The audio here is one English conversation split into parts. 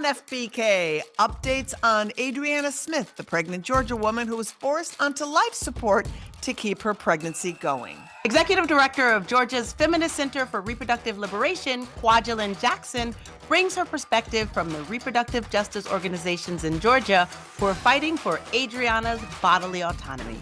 on FBK, updates on Adriana Smith, the pregnant Georgia woman who was forced onto life support to keep her pregnancy going. Executive Director of Georgia's Feminist Center for Reproductive Liberation, Kwajelyn Jackson, brings her perspective from the reproductive justice organizations in Georgia who are fighting for Adriana's bodily autonomy.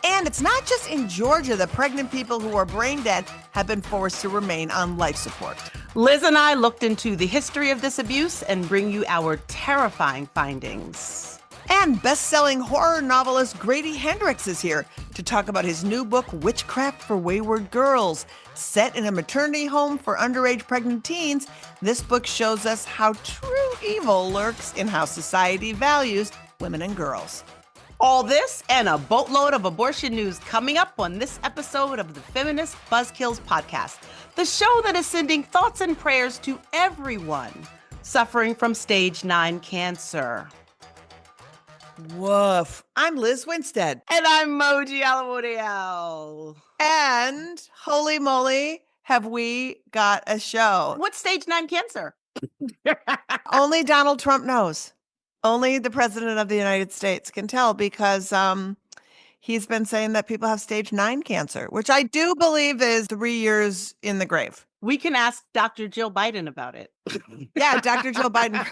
And it's not just in Georgia that pregnant people who are brain dead have been forced to remain on life support. Liz and I looked into the history of this abuse and bring you our terrifying findings. And best-selling horror novelist Grady Hendrix is here to talk about his new book, Witchcraft for Wayward Girls. Set in a maternity home for underage pregnant teens, this book shows us how true evil lurks in how society values women and girls. All this and a boatload of abortion news coming up on this episode of the Feminist Buzzkills podcast, the show that is sending thoughts and prayers to everyone suffering from stage 9 cancer. Woof. I'm Liz Winstead. And I'm Moji Alamuriel. And holy moly, have we got a show. What's stage 9 cancer? Only Donald Trump knows. Only the president of the United States can tell because he's been saying that people have stage 9 cancer, which I do believe is 3 years in the grave. We can ask Dr. Jill Biden about it. Yeah, Dr. Jill Biden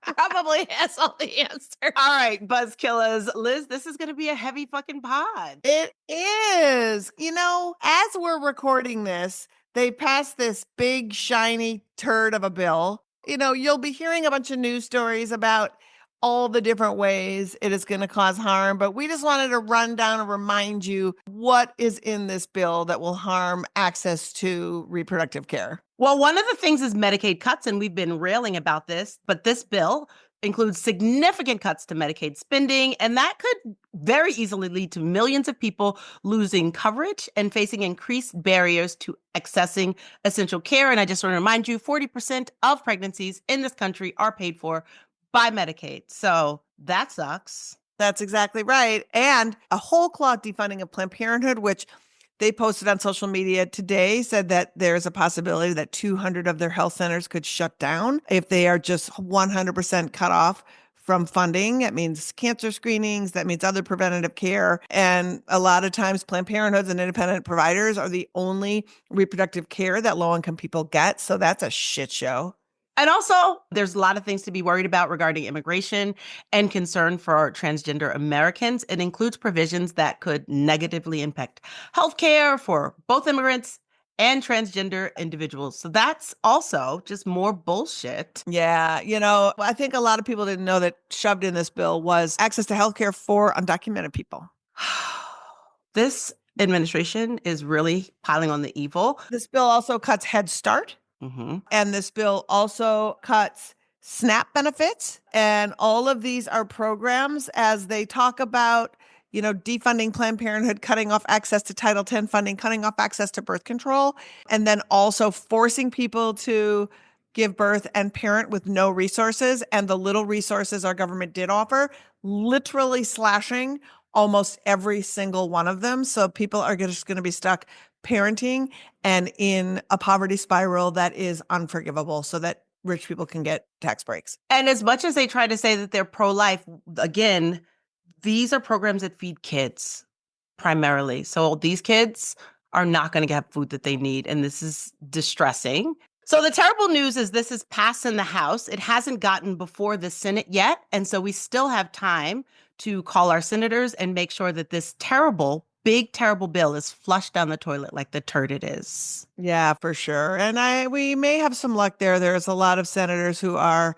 probably has all the answers. All right, Buzzkillers. Liz, this is going to be a heavy fucking pod. It is. You know, as we're recording this, they passed this big, shiny turd of a bill. You know, you'll be hearing a bunch of news stories about all the different ways it is going to cause harm, but we just wanted to run down and remind you what is in this bill that will harm access to reproductive care. Well, one of the things is Medicaid cuts, and we've been railing about this, but this bill includes significant cuts to Medicaid spending, and that could very easily lead to millions of people losing coverage and facing increased barriers to accessing essential care. And I just want to remind you, 40% of pregnancies in this country are paid for by Medicaid. So that sucks. That's exactly right. And a whole cloth defunding of Planned Parenthood, which they posted on social media today, said that there's a possibility that 200 of their health centers could shut down if they are just 100% cut off from funding. It means cancer screenings. That means other preventative care. And a lot of times Planned Parenthoods and independent providers are the only reproductive care that low-income people get. So that's a shit show. And also, there's a lot of things to be worried about regarding immigration and concern for transgender Americans. It includes provisions that could negatively impact healthcare for both immigrants and transgender individuals. So that's also just more bullshit. Yeah. You know, I think a lot of people didn't know that shoved in this bill was access to healthcare for undocumented people. This administration is really piling on the evil. This bill also cuts Head Start. Mm-hmm. And this bill also cuts SNAP benefits. And all of these are programs as they talk about, you know, defunding Planned Parenthood, cutting off access to Title X funding, cutting off access to birth control, and then also forcing people to give birth and parent with no resources. And the little resources our government did offer, literally slashing almost every single one of them. So people are just going to be stuck parenting and in a poverty spiral that is unforgivable so that rich people can get tax breaks. And as much as they try to say that they're pro-life, again, these are programs that feed kids primarily. So these kids are not going to get food that they need. And this is distressing. So the terrible news is this is passed in the House. It hasn't gotten before the Senate yet. And so we still have time to call our senators and make sure that this big, terrible bill is flushed down the toilet like the turd it is. Yeah, for sure. And we may have some luck there. There's a lot of senators who are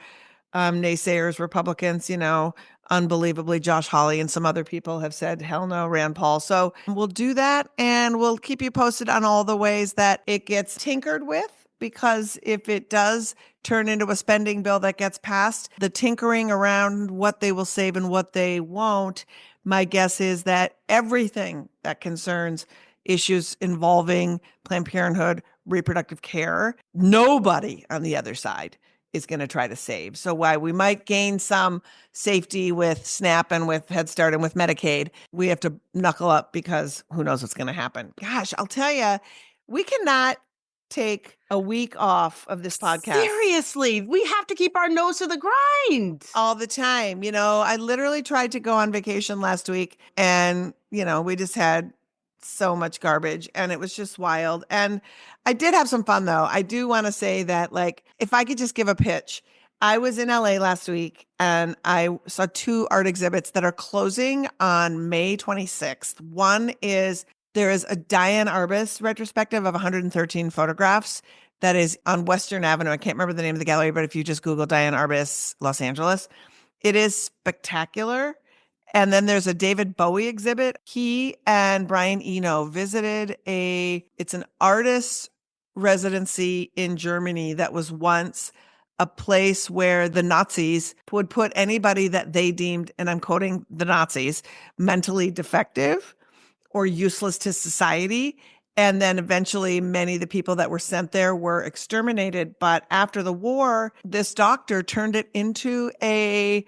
naysayers, Republicans, you know, unbelievably. Josh Hawley and some other people have said, hell no, Rand Paul. So we'll do that. And we'll keep you posted on all the ways that it gets tinkered with. Because if it does turn into a spending bill that gets passed, the tinkering around what they will save and what they won't, my guess is that everything that concerns issues involving Planned Parenthood, reproductive care, nobody on the other side is going to try to save. So while we might gain some safety with SNAP and with Head Start and with Medicaid, we have to knuckle up because who knows what's going to happen. Gosh, I'll tell you, we cannot take a week off of this podcast. Seriously, we have to keep our nose to the grind. All the time. I literally tried to go on vacation last week and, we just had so much garbage and it was just wild. And I did have some fun though. I do want to say that, like, if I could just give a pitch, I was in LA last week and I saw 2 art exhibits that are closing on May 26th. One is there is a Diane Arbus retrospective of 113 photographs that is on Western Avenue. I can't remember the name of the gallery, but if you just Google Diane Arbus, Los Angeles, it is spectacular. And then there's a David Bowie exhibit. He and Brian Eno visited it's an artist residency in Germany that was once a place where the Nazis would put anybody that they deemed, and I'm quoting the Nazis, mentally defective or useless to society. And then eventually many of the people that were sent there were exterminated. But after the war, this doctor turned it into a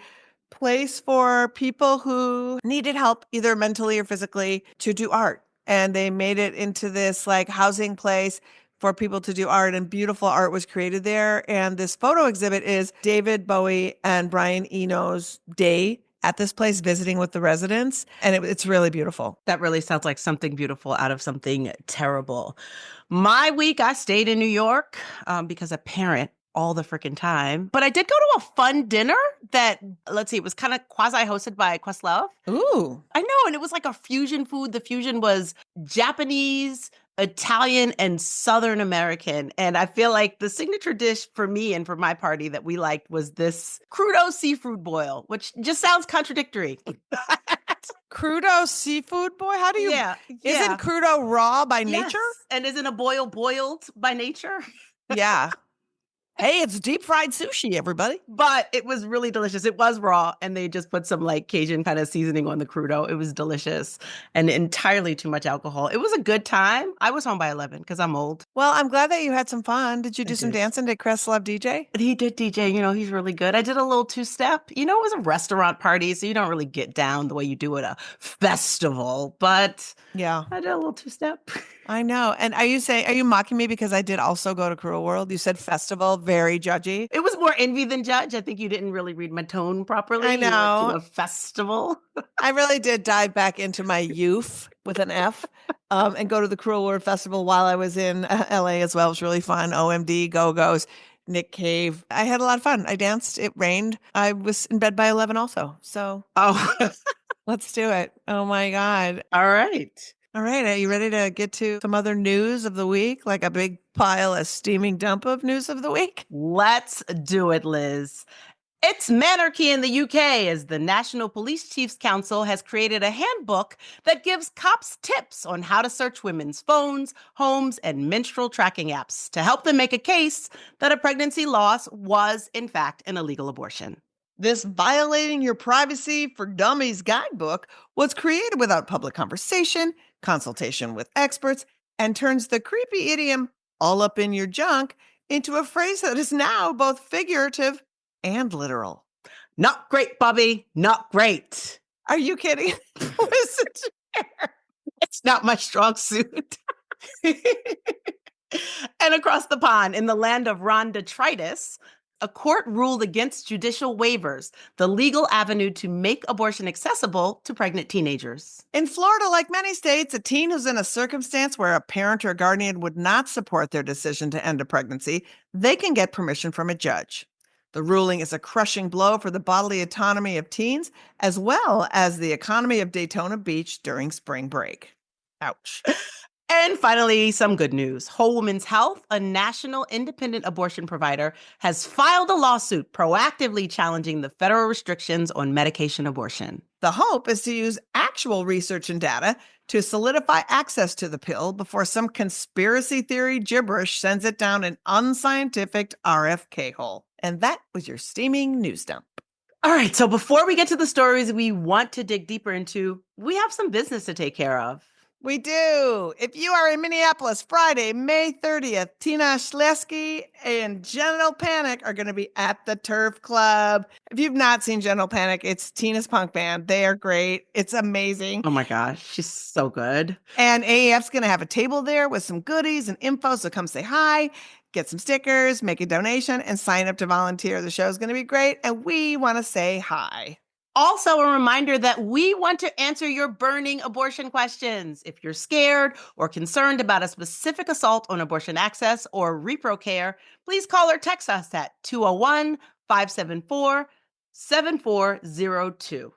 place for people who needed help, either mentally or physically, to do art. And they made it into this like housing place for people to do art, and beautiful art was created there. And this photo exhibit is David Bowie and Brian Eno's day at this place visiting with the residents. And it's really beautiful. That really sounds like something beautiful out of something terrible. My week, I stayed in New York because a parent all the freaking time. But I did go to a fun dinner that, let's see, it was kind of quasi-hosted by Questlove. Ooh. I know, and it was like a fusion food. The fusion was Japanese, Italian, and Southern American. And I feel like the signature dish for me and for my party that we liked was this crudo seafood boil, which just sounds contradictory. Crudo seafood boil? How do you... Yeah. Isn't crudo raw by nature? And isn't a boil boiled by nature? Yeah. Hey, it's deep fried sushi, everybody. But it was really delicious. It was raw, and they just put some like Cajun kind of seasoning on the crudo. It was delicious and entirely too much alcohol. It was a good time. I was home by 11 because I'm old. Well, I'm glad that you had some fun. Did you do some dancing? Did Questlove DJ? He did DJ. He's really good. I did a little 2-step. It was a restaurant party, so you don't really get down the way you do at a festival. But yeah, I did a little 2-step. I know. And are you mocking me because I did also go to Cruel World? You said festival, very judgy. It was more envy than judge. I think you didn't really read my tone properly. I know. You went to a festival. I really did dive back into my youth with an F and go to the Cruel World Festival while I was in LA as well. It was really fun. OMD, Go-Go's, Nick Cave. I had a lot of fun. I danced. It rained. I was in bed by 11 also. So let's do it. Oh my God. All right. All right. Are you ready to get to some other news of the week? Like a big pile, a steaming dump of news of the week? Let's do it, Liz. It's manarchy in the UK as the National Police Chiefs Council has created a handbook that gives cops tips on how to search women's phones, homes, and menstrual tracking apps to help them make a case that a pregnancy loss was, in fact, an illegal abortion. This Violating Your Privacy for Dummies guidebook was created without public conversation, consultation with experts, and turns the creepy idiom, all up in your junk, into a phrase that is now both figurative and literal. Not great, Bobby. Not great. Are you kidding? Listen to her. It's not my strong suit. And across the pond, in the land of Ron detritus, a court ruled against judicial waivers, the legal avenue to make abortion accessible to pregnant teenagers. In Florida, like many states, a teen who's in a circumstance where a parent or guardian would not support their decision to end a pregnancy, they can get permission from a judge. The ruling is a crushing blow for the bodily autonomy of teens, as well as the economy of Daytona Beach during spring break. Ouch. And finally, some good news. Whole Woman's Health, a national independent abortion provider, has filed a lawsuit proactively challenging the federal restrictions on medication abortion. The hope is to use actual research and data to solidify access to the pill before some conspiracy theory gibberish sends it down an unscientific RFK hole. And that was your steaming news dump. All right, so before we get to the stories we want to dig deeper into, we have some business to take care of. We do. If you are in Minneapolis, Friday, May 30th, Tina Schlesky and Genital Panic are going to be at the Turf Club. If you've not seen Genital Panic, it's Tina's punk band. They are great. It's amazing. Oh my gosh, she's so good. And AEF's going to have a table there with some goodies and info. So come say hi, get some stickers, make a donation, and sign up to volunteer. The show is going to be great. And we want to say hi. Also, a reminder that we want to answer your burning abortion questions. If you're scared or concerned about a specific assault on abortion access or repro care, please call or text us at 201-574-7402.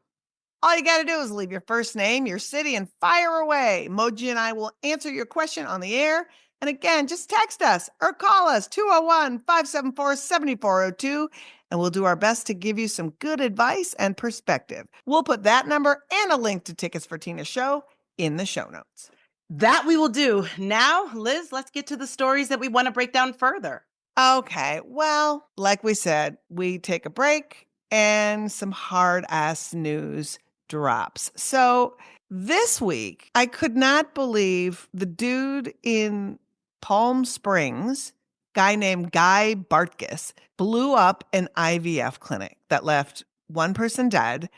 All you got to do is leave your first name, your city, and fire away. Moji and I will answer your question on the air. And again, just text us or call us 201-574-7402, and we'll do our best to give you some good advice and perspective. We'll put that number and a link to tickets for Tina's show in the show notes. That we will do. Now, Liz, let's get to the stories that we want to break down further. Okay, well, like we said, we take a break and some hard-ass news drops. So this week, I could not believe the dude in Palm Springs, guy named Guy Bartkus, blew up an IVF clinic that left one person dead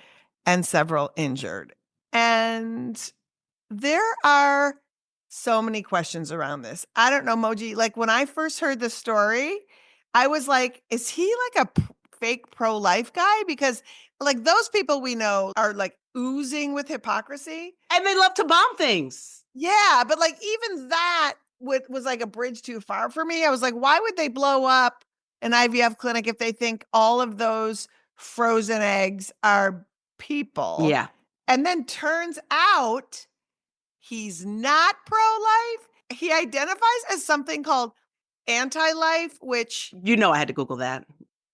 and several injured. And there are so many questions around this. I don't know, Moji, like when I first heard the story, I was like, is he like a fake pro-life guy? Because like those people we know are like oozing with hypocrisy. And they love to bomb things. Yeah, but like even that was like a bridge too far for me. I was like, why would they blow up an IVF clinic if they think all of those frozen eggs are people? Yeah. And then turns out he's not pro-life. He identifies as something called anti-life, which You know I had to Google that.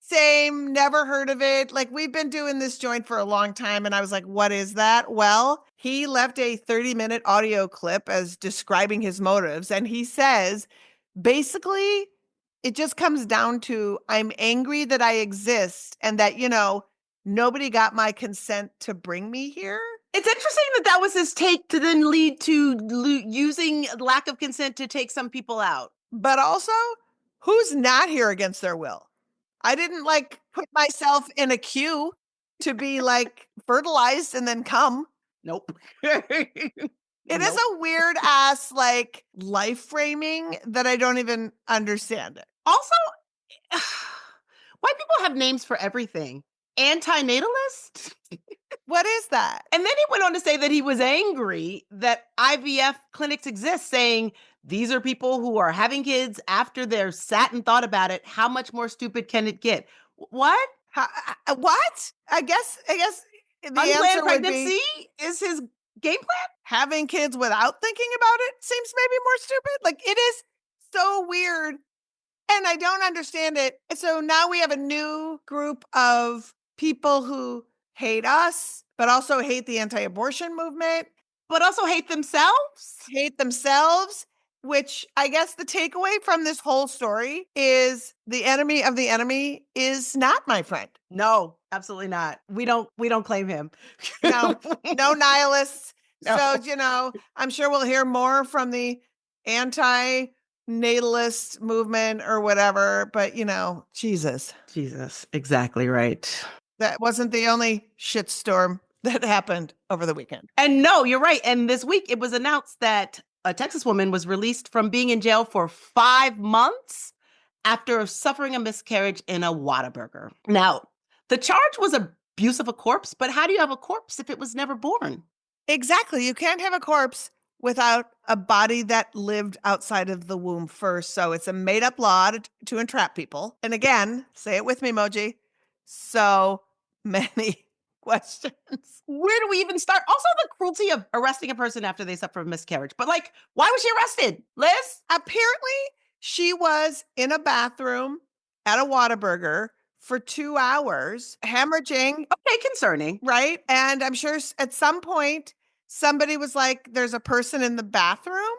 same, never heard of it. Like we've been doing this joint for a long time. And I was like, what is that? Well, he left a 30-minute audio clip as describing his motives. And he says, basically, it just comes down to I'm angry that I exist and that, you know, nobody got my consent to bring me here. It's interesting that that was his take to then lead to using lack of consent to take some people out. But also, who's not here against their will? I didn't like put myself in a queue to be like fertilized and then come. Nope. It is a weird ass like life framing that I don't even understand it. Also, white people have names for everything. Anti-natalist? What is that? And then he went on to say that he was angry that IVF clinics exist, saying these are people who are having kids after they're sat and thought about it. How much more stupid can it get? What? What? I guess the Unplanned answer would pregnancy be is his game plan? having kids without thinking about it seems maybe more stupid. Like it is so weird and I don't understand it. So now we have a new group of people who hate us, but also hate the anti-abortion movement, But also hate themselves? hate themselves, which I guess the takeaway from this whole story is the enemy of the enemy is not my friend. No, absolutely not. We don't claim him. No, no nihilists. No. So, you know, I'm sure we'll hear more from the anti-natalist movement or whatever, but you know, Jesus. Jesus, exactly right. That wasn't the only shitstorm that happened over the weekend. And no, you're right. And this week it was announced that a Texas woman was released from being in jail for 5 months after suffering a miscarriage in a Whataburger. Now, the charge was abuse of a corpse, but how do you have a corpse if it was never born? Exactly. You can't have a corpse without a body that lived outside of the womb first. So it's a made up law to entrap people. And again, say it with me, Moji. So many questions. Where do we even start? Also, the cruelty of arresting a person after they suffer a miscarriage. But like, why was she arrested, Liz? Apparently, she was in a bathroom at a Whataburger for 2 hours, hemorrhaging, Okay, concerning. right? And I'm sure at some point somebody was like, there's a person in the bathroom,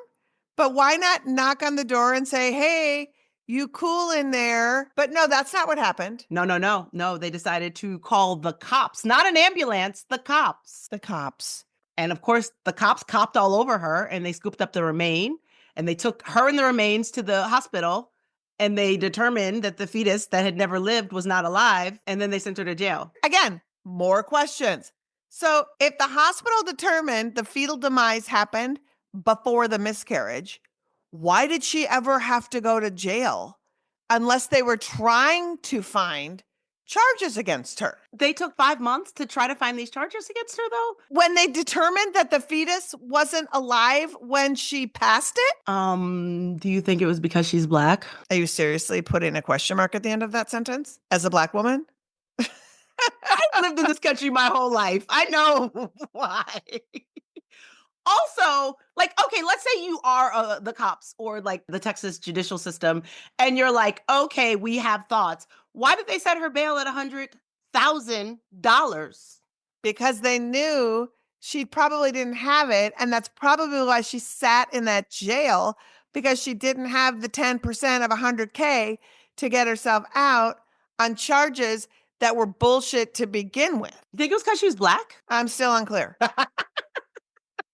but why not knock on the door and say, hey, you cool in there? But no, that's not what happened. No. They decided to call the cops, not an ambulance, the cops. The cops. And of course, the cops copped all over her and they scooped up the remain and they took her and the remains to the hospital and they determined that the fetus that had never lived was not alive. And then they sent her to jail. Again, more questions. So if the hospital determined the fetal demise happened before the miscarriage, why did she ever have to go to jail unless they were trying to find charges against her? They took 5 months to try to find these charges against her, though? When they determined that the fetus wasn't alive when she passed it? Do you think it was because she's Black? Are you seriously putting a question mark at the end of that sentence as a Black woman? I've lived in this country my whole life. I know why. Also, like, okay, let's say you are the cops or like the Texas judicial system, and you're like, okay, we have thoughts. Why did they set her bail at $100,000? Because they knew she probably didn't have it. And that's probably why she sat in that jail, because she didn't have the 10% of $100K to get herself out on charges that were bullshit to begin with. You think it was because she was Black? I'm still unclear.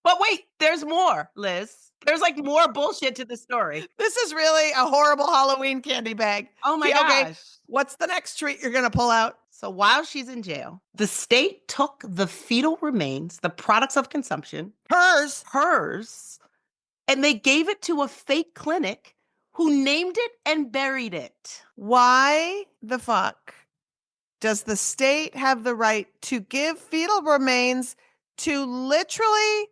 But wait, there's more, Liz. There's like more bullshit to the story. This is really a horrible Halloween candy bag. Oh my Okay, gosh. what's the next treat you're going to pull out? So while she's in jail, the state took the fetal remains, the products of consumption, hers, and they gave it to a fake clinic who named it and buried it. Why the fuck does the state have the right to give fetal remains to literally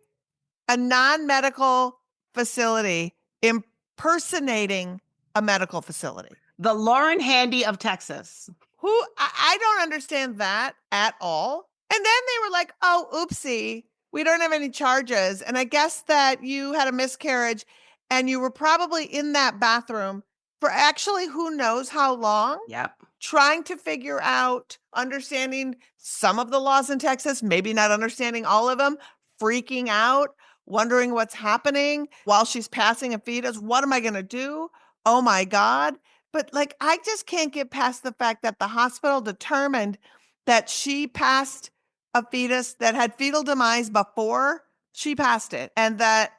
a non-medical facility impersonating a medical facility? The Lauren Handy of Texas. Who, I don't understand that at all. And then they were like, oh, oopsie, we don't have any charges. And I guess that you had a miscarriage and you were probably in that bathroom for actually who knows how long. Yep. Trying to figure out, understanding some of the laws in Texas, maybe not understanding all of them, freaking out, wondering what's happening while she's passing a fetus. What am I going to do? Oh my God. But like, I just can't get past the fact that the hospital determined that she passed a fetus that had fetal demise before she passed it, and that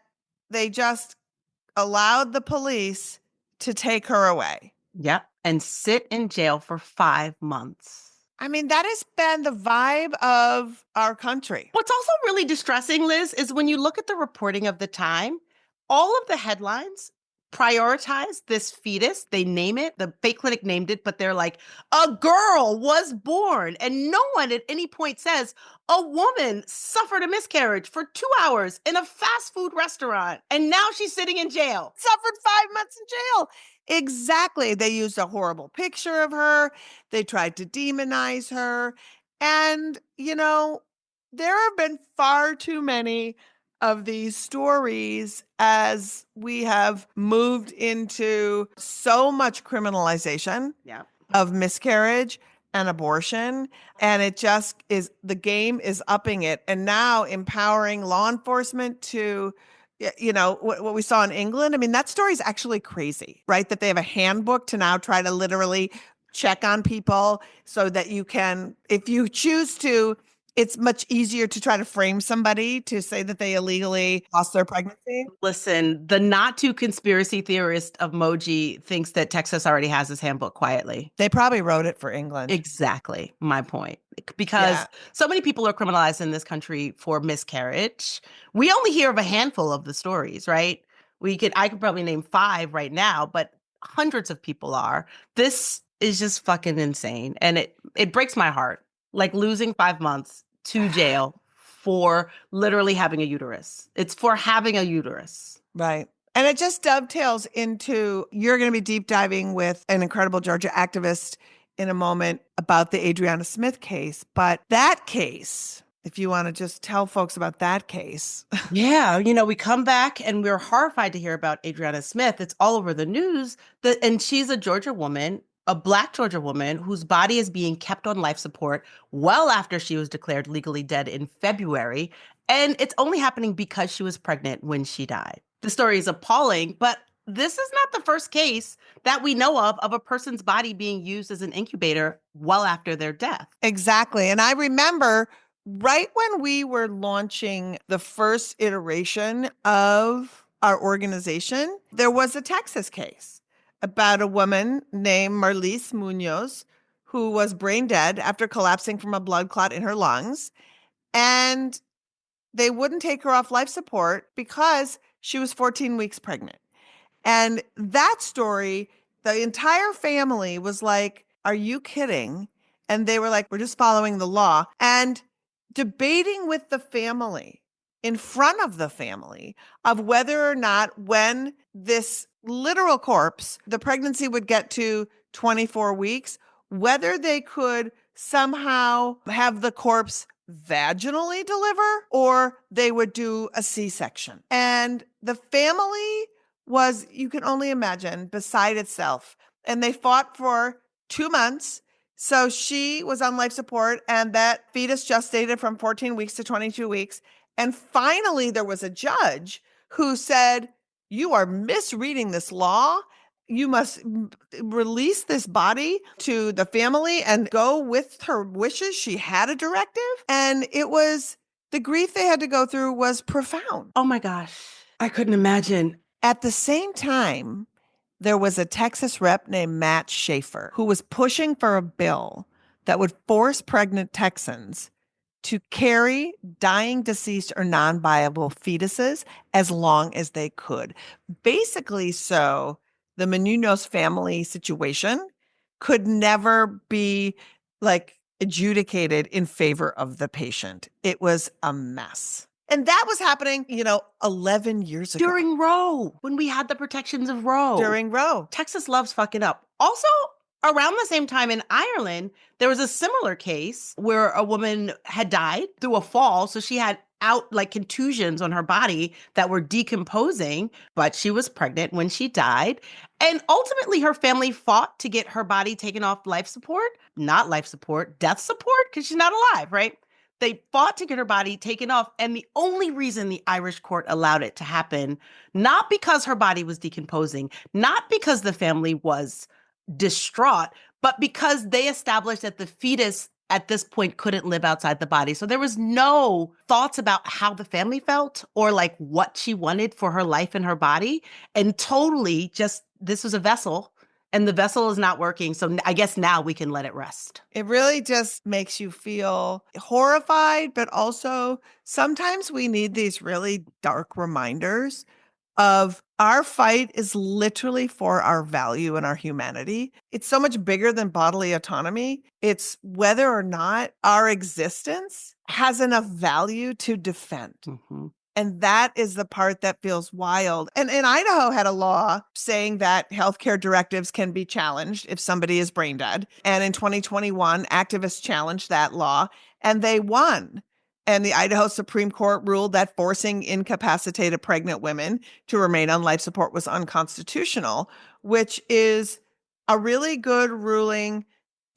they just allowed the police to take her away. Yep. And sit in jail for 5 months. I mean, that has been the vibe of our country. What's also really distressing, Liz, is when you look at the reporting of the time, all of the headlines prioritize this fetus. They name it, the fake clinic named it, but they're like, a girl was born. And no one at any point says, a woman suffered a miscarriage for 2 hours in a fast food restaurant, and now she's sitting in jail. Suffered 5 months in jail. Exactly. They used a horrible picture of her. They tried to demonize her. And, you know, there have been far too many of these stories as we have moved into so much criminalization of miscarriage and abortion. And it just is, the game is upping it and now empowering law enforcement to, you know, what we saw in England. I mean, that story is actually crazy, right? That they have a handbook to now try to literally check on people so that you can, if you choose to, it's much easier to try to frame somebody to say that they illegally lost their pregnancy. Listen, the not too conspiracy theorist of Moji thinks that Texas already has this handbook quietly. They probably wrote it for England. Exactly my point. Because so many people are criminalized in this country for miscarriage. We only hear of a handful of the stories, right? I could probably name 5 right now, but hundreds of people are. This is just fucking insane. And it breaks my heart. Like losing 5 months to jail for literally having a uterus. It's for having a uterus. Right. And it just dovetails into, you're going to be deep diving with an incredible Georgia activist in a moment about the Adriana Smith case. But that case, if you want to just tell folks about that case. Yeah. You know, we come back and we're horrified to hear about Adriana Smith. It's all over the news. And she's a Georgia woman, a Black Georgia woman whose body is being kept on life support well after she was declared legally dead in February. And it's only happening because she was pregnant when she died. The story is appalling, but this is not the first case that we know of a person's body being used as an incubator well after their death. Exactly. And I remember right when we were launching the first iteration of our organization, there was a Texas case about a woman named Marlise Munoz who was brain dead after collapsing from a blood clot in her lungs. And they wouldn't take her off life support because she was 14 weeks pregnant. And that story, the entire family was like, are you kidding? And they were like, we're just following the law. And debating with the family, in front of the family, of whether or not when this literal corpse, the pregnancy would get to 24 weeks, whether they could somehow have the corpse vaginally deliver or they would do a C-section. And the family was, you can only imagine, beside itself. And they fought for 2 months. So she was on life support, and that fetus gestated from 14 weeks to 22 weeks. And finally, there was a judge who said, you are misreading this law. You must release this body to the family and go with her wishes. She had a directive. And it was, the grief they had to go through was profound. Oh my gosh. I couldn't imagine. At the same time, there was a Texas rep named Matt Schaefer who was pushing for a bill that would force pregnant Texans to carry dying, deceased, or non-viable fetuses as long as they could. Basically, so the Menounos family situation could never be like adjudicated in favor of the patient. It was a mess. And that was happening, 11 years ago. During Roe, when we had the protections of Roe. During Roe. Texas loves fucking up. Also, around the same time in Ireland, there was a similar case where a woman had died through a fall. So she had contusions on her body that were decomposing, but she was pregnant when she died. And ultimately, her family fought to get her body taken off life support, not life support, death support, because she's not alive, right? They fought to get her body taken off. And the only reason the Irish court allowed it to happen, not because her body was decomposing, not because the family was distraught, but because they established that the fetus at this point couldn't live outside the body. So there was no thoughts about how the family felt or like what she wanted for her life and her body. And totally just, this was a vessel. And the vessel is not working. So I guess now we can let it rest. It really just makes you feel horrified, but also sometimes we need these really dark reminders of our fight is literally for our value and our humanity. It's so much bigger than bodily autonomy. It's whether or not our existence has enough value to defend. Mm-hmm. And that is the part that feels wild. And Idaho had a law saying that healthcare directives can be challenged if somebody is brain dead. And in 2021, activists challenged that law and they won. And the Idaho Supreme Court ruled that forcing incapacitated pregnant women to remain on life support was unconstitutional, which is a really good ruling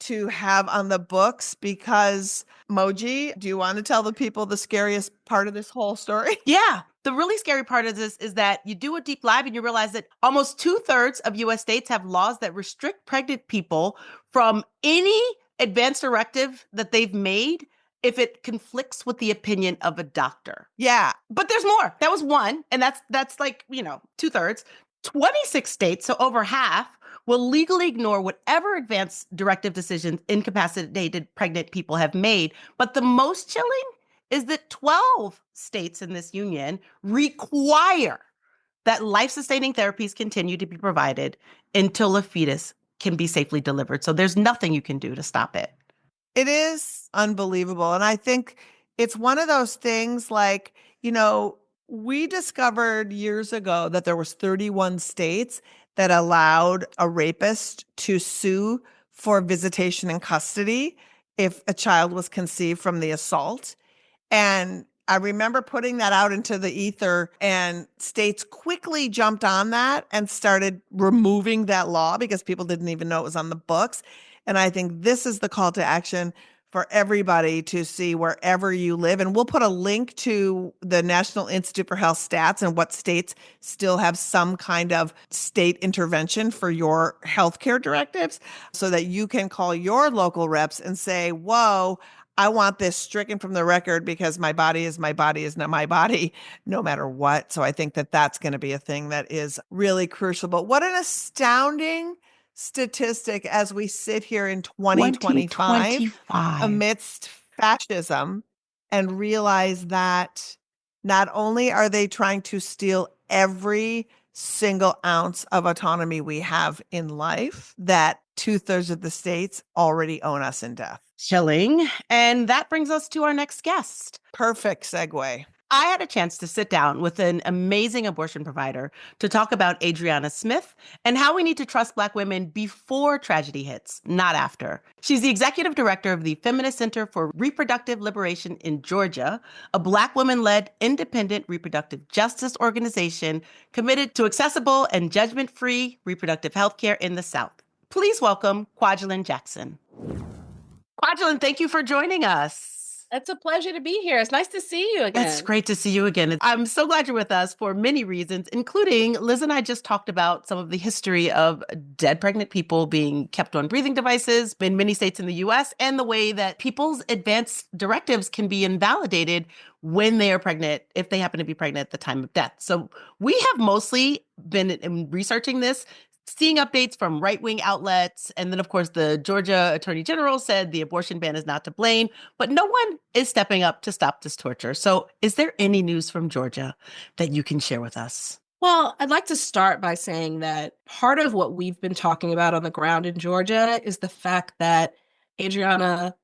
to have on the books because, Moji, do you want to tell the people the scariest part of this whole story? Yeah. The really scary part of this is that you do a deep dive and you realize that almost 2/3 of U.S. states have laws that restrict pregnant people from any advance directive that they've made if it conflicts with the opinion of a doctor. Yeah. But there's more. That was one. And that's like, 2/3. 26 states, so over half, will legally ignore whatever advance directive decisions incapacitated pregnant people have made. But the most chilling is that 12 states in this union require that life-sustaining therapies continue to be provided until a fetus can be safely delivered. So there's nothing you can do to stop it. It is unbelievable. And I think it's one of those things like, we discovered years ago that there was 31 states that allowed a rapist to sue for visitation in custody if a child was conceived from the assault. And I remember putting that out into the ether, and states quickly jumped on that and started removing that law because people didn't even know it was on the books. And I think this is the call to action for everybody to see wherever you live. And we'll put a link to the National Institute for Health stats and what states still have some kind of state intervention for your healthcare directives so that you can call your local reps and say, whoa, I want this stricken from the record because my body is not my body, no matter what. So I think that that's going to be a thing that is really crucial. But what an astounding statistic as we sit here in 2025 2025. amidst fascism and realize that not only are they trying to steal every single ounce of autonomy we have in life, that 2/3 of the states already own us in death. Chilling. And that brings us to our next guest. Perfect segue. I had a chance to sit down with an amazing abortion provider to talk about Adriana Smith and how we need to trust Black women before tragedy hits, not after. She's the executive director of the Feminist Center for Reproductive Liberation in Georgia, a Black women-led independent reproductive justice organization committed to accessible and judgment-free reproductive health care in the South. Please welcome Kwajelyn Jackson. Kwajelyn, thank you for joining us. It's a pleasure to be here. It's nice to see you again. It's great to see you again. I'm so glad you're with us for many reasons, including Liz and I just talked about some of the history of dead pregnant people being kept on breathing devices in many states in the US, and the way that people's advance directives can be invalidated when they are pregnant, if they happen to be pregnant at the time of death. So we have mostly been researching this, seeing updates from right-wing outlets. And then, of course, the Georgia Attorney General said the abortion ban is not to blame, but no one is stepping up to stop this torture. So is there any news from Georgia that you can share with us? Well, I'd like to start by saying that part of what we've been talking about on the ground in Georgia is the fact that Adriana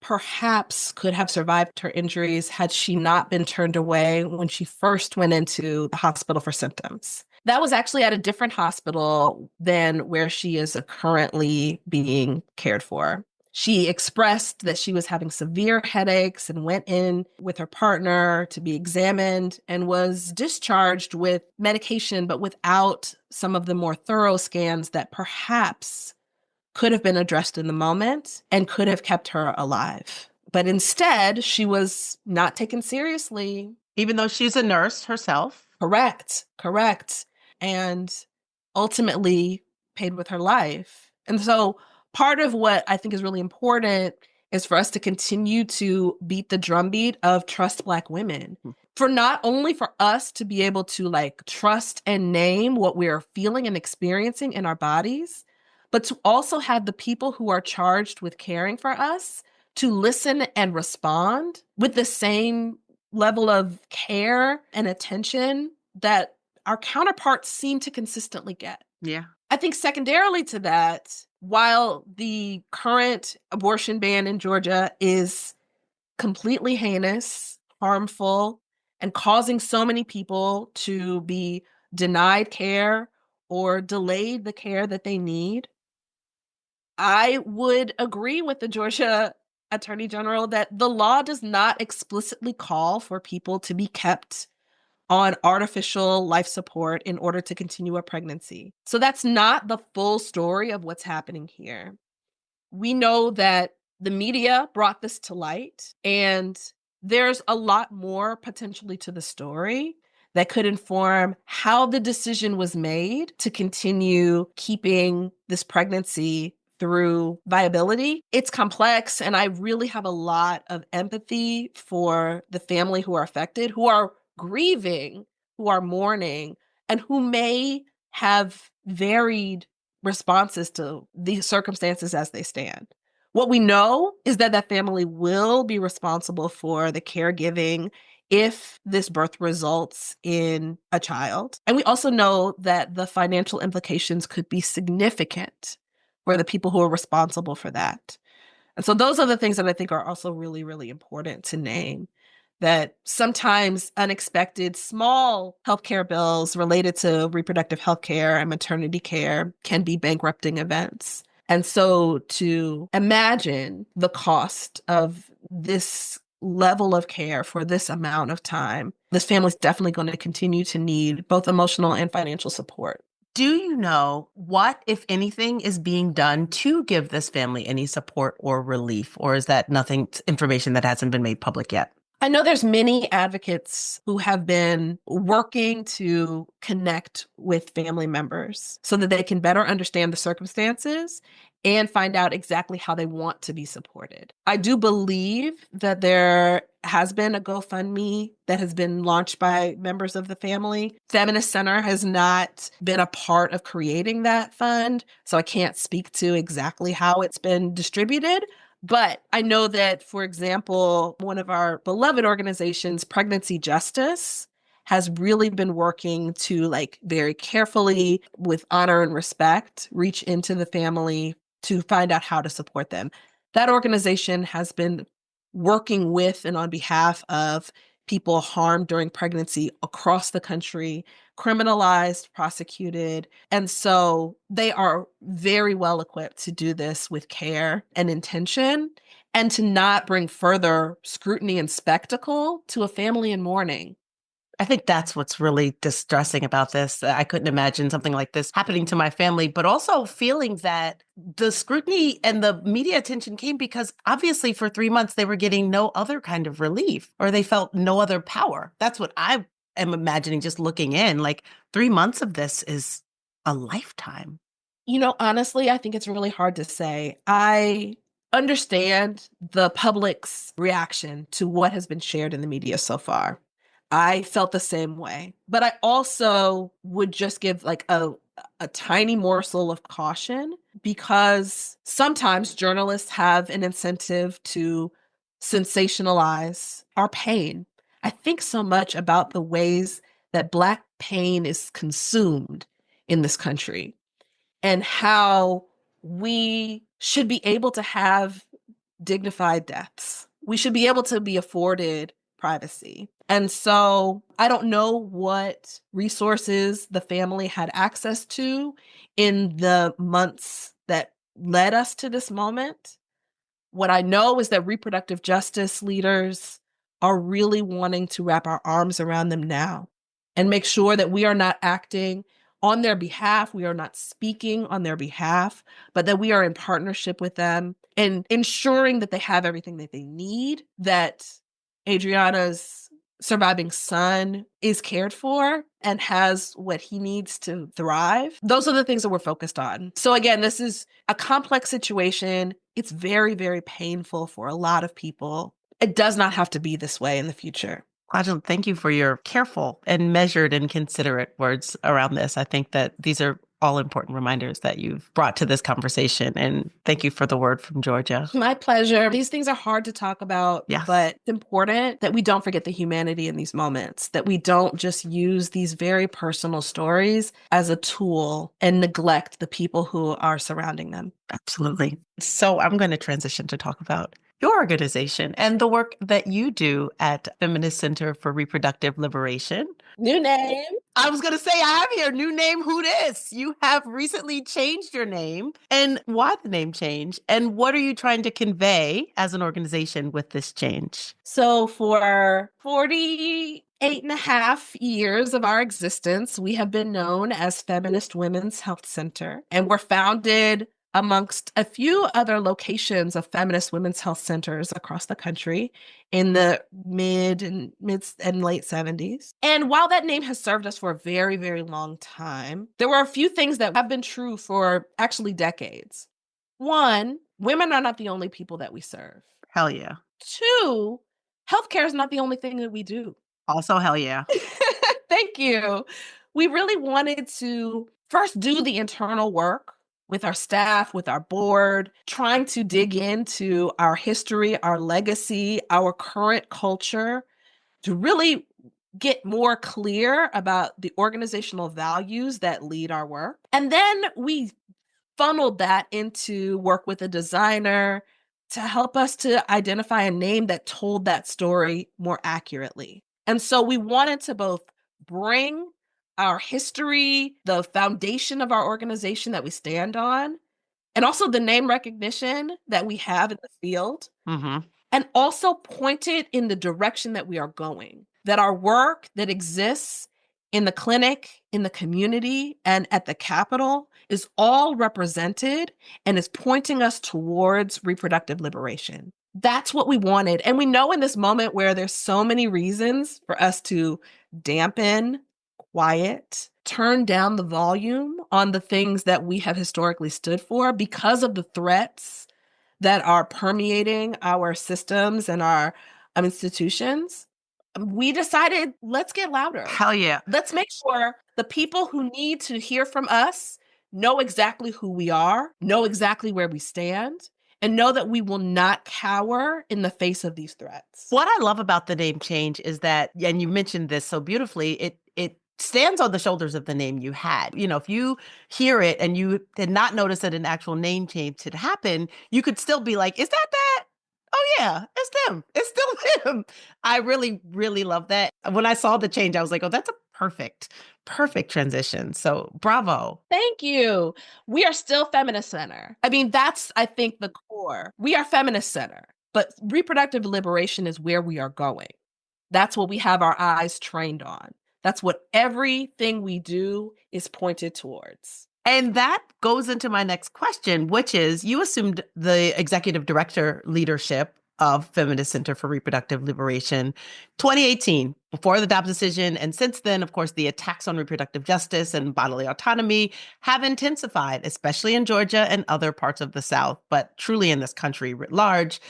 perhaps could have survived her injuries had she not been turned away when she first went into the hospital for symptoms. That was actually at a different hospital than where she is currently being cared for. She expressed that she was having severe headaches and went in with her partner to be examined and was discharged with medication, but without some of the more thorough scans that perhaps could have been addressed in the moment and could have kept her alive. But instead, she was not taken seriously. Even though she's a nurse herself? Correct. And ultimately paid with her life. And so part of what I think is really important is for us to continue to beat the drumbeat of trust Black women. For not only for us to be able to trust and name what we're feeling and experiencing in our bodies, but to also have the people who are charged with caring for us to listen and respond with the same level of care and attention that our counterparts seem to consistently get. Yeah. I think secondarily to that, while the current abortion ban in Georgia is completely heinous, harmful, and causing so many people to be denied care or delayed the care that they need, I would agree with the Georgia Attorney General that the law does not explicitly call for people to be kept on artificial life support in order to continue a pregnancy. So that's not the full story of what's happening here. We know that the media brought this to light, and there's a lot more potentially to the story that could inform how the decision was made to continue keeping this pregnancy through viability. It's complex, and I really have a lot of empathy for the family who are affected, who are grieving, who are mourning, and who may have varied responses to these circumstances as they stand. What we know is that that family will be responsible for the caregiving if this birth results in a child. And we also know that the financial implications could be significant for the people who are responsible for that. And so those are the things that I think are also really, really important to name. That sometimes unexpected small healthcare bills related to reproductive health care and maternity care can be bankrupting events. And so to imagine the cost of this level of care for this amount of time, this family's definitely going to continue to need both emotional and financial support. Do you know what, if anything, is being done to give this family any support or relief? Or is that information that hasn't been made public yet? I know there's many advocates who have been working to connect with family members so that they can better understand the circumstances and find out exactly how they want to be supported. I do believe that there has been a GoFundMe that has been launched by members of the family. Feminist Center has not been a part of creating that fund, so I can't speak to exactly how it's been distributed. But I know that, for example, one of our beloved organizations, Pregnancy Justice, has really been working to, like, very carefully, with honor and respect, reach into the family to find out how to support them. That organization has been working with and on behalf of people harmed during pregnancy across the country, criminalized, prosecuted. And so they are very well equipped to do this with care and intention, and to not bring further scrutiny and spectacle to a family in mourning. I think that's what's really distressing about this. I couldn't imagine something like this happening to my family, but also feeling that the scrutiny and the media attention came because obviously for 3 months they were getting no other kind of relief, or they felt no other power. That's what I am imagining just looking in. Like, 3 months of this is a lifetime. You know, honestly, I think it's really hard to say. I understand the public's reaction to what has been shared in the media so far. I felt the same way. But I also would just give, like, a tiny morsel of caution, because sometimes journalists have an incentive to sensationalize our pain. I think so much about the ways that Black pain is consumed in this country, and how we should be able to have dignified deaths. We should be able to be afforded privacy. And so I don't know what resources the family had access to in the months that led us to this moment. What I know is that reproductive justice leaders are really wanting to wrap our arms around them now and make sure that we are not acting on their behalf, we are not speaking on their behalf, but that we are in partnership with them and ensuring that they have everything that they need, that Adriana's surviving son is cared for and has what he needs to thrive. Those are the things that we're focused on. So again, this is a complex situation. It's very, very painful for a lot of people. It does not have to be this way in the future. Kwajelyn, thank you for your careful and measured and considerate words around this. I think that these are all important reminders that you've brought to this conversation. And thank you for the word from Georgia. My pleasure. These things are hard to talk about, Yes. but it's important that we don't forget the humanity in these moments, that we don't just use these very personal stories as a tool and neglect the people who are surrounding them. Absolutely. So I'm going to transition to talk about your organization and the work that you do at Feminist Center for Reproductive Liberation. New name. I was going to say, I have here, new name, who dis? You have recently changed your name. And why the name change? And what are you trying to convey as an organization with this change? So for 48.5 years of our existence, we have been known as Feminist Women's Health Center, and we're founded amongst a few other locations of feminist women's health centers across the country in the mid and late 70s. And while that name has served us for a very, very long time, there were a few things that have been true for actually decades. One, women are not the only people that we serve. Hell yeah. Two, healthcare is not the only thing that we do. Also, hell yeah. Thank you. We really wanted to first do the internal work with our staff, with our board, trying to dig into our history, our legacy, our current culture, to really get more clear about the organizational values that lead our work. And then we funneled that into work with a designer to help us to identify a name that told that story more accurately. And so we wanted to both bring our history, the foundation of our organization that we stand on, and also the name recognition that we have in the field, and also point it in the direction that we are going, that our work that exists in the clinic, in the community, and at the Capitol is all represented and is pointing us towards reproductive liberation. That's what we wanted. And we know in this moment where there's so many reasons for us to dampen, quiet, turn down the volume on the things that we have historically stood for because of the threats that are permeating our systems and our institutions, we decided, let's get louder. Hell yeah. Let's make sure the people who need to hear from us know exactly who we are, know exactly where we stand, and know that we will not cower in the face of these threats. What I love about the name change is that, and you mentioned this so beautifully, it stands on the shoulders of the name you had. You know, if you hear it and you did not notice that an actual name change had happened, you could still be like, is that? Oh yeah, it's them. It's still them. I really, really love that. When I saw the change, I was like, oh, that's a perfect transition. So bravo. Thank you. We are still Feminist Center. I mean, that's, I think, the core. We are Feminist Center, but reproductive liberation is where we are going. That's what we have our eyes trained on. That's what everything we do is pointed towards. And that goes into my next question, which is, you assumed the executive director leadership of Feminist Center for Reproductive Liberation 2018, before the Dobbs decision. And since then, of course, the attacks on reproductive justice and bodily autonomy have intensified, especially in Georgia and other parts of the South, but truly in this country writ large.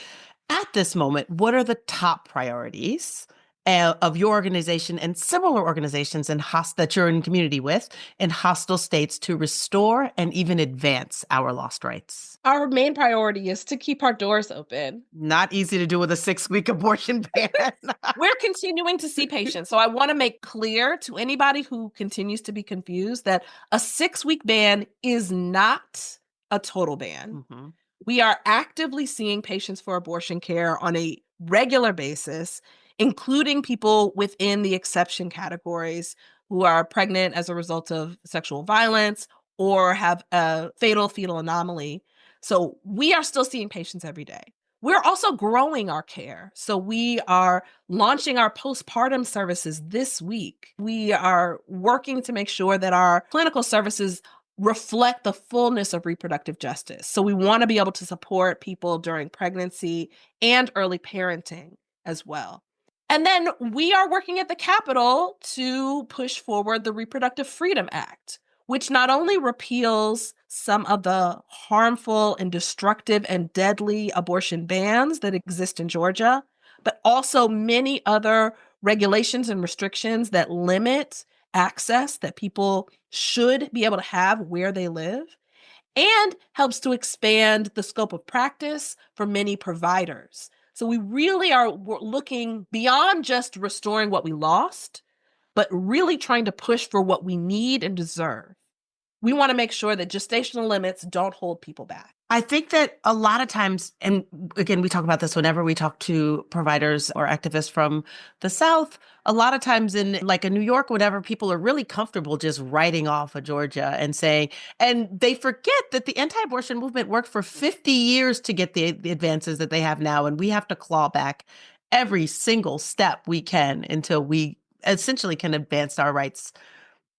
At this moment, what are the top priorities of your organization and similar organizations that you're in community with in hostile states to restore and even advance our lost rights? Our main priority is to keep our doors open. Not easy to do with a 6-week abortion ban. We're continuing to see patients. So I want to make clear to anybody who continues to be confused that a 6-week ban is not a total ban. Mm-hmm. We are actively seeing patients for abortion care on a regular basis, including people within the exception categories who are pregnant as a result of sexual violence or have a fatal fetal anomaly. So we are still seeing patients every day. We're also growing our care. So we are launching our postpartum services this week. We are working to make sure that our clinical services reflect the fullness of reproductive justice. So we want to be able to support people during pregnancy and early parenting as well. And then we are working at the Capitol to push forward the Reproductive Freedom Act, which not only repeals some of the harmful and destructive and deadly abortion bans that exist in Georgia, but also many other regulations and restrictions that limit access that people should be able to have where they live, and helps to expand the scope of practice for many providers. So we really are looking beyond just restoring what we lost, but really trying to push for what we need and deserve. We want to make sure that gestational limits don't hold people back. I think that a lot of times, and again, we talk about this whenever we talk to providers or activists from the South, a lot of times in like a New York, whatever, people are really comfortable just writing off a Georgia and saying, and they forget that the anti-abortion movement worked for 50 years to get the advances that they have now. And we have to claw back every single step we can until we essentially can advance our rights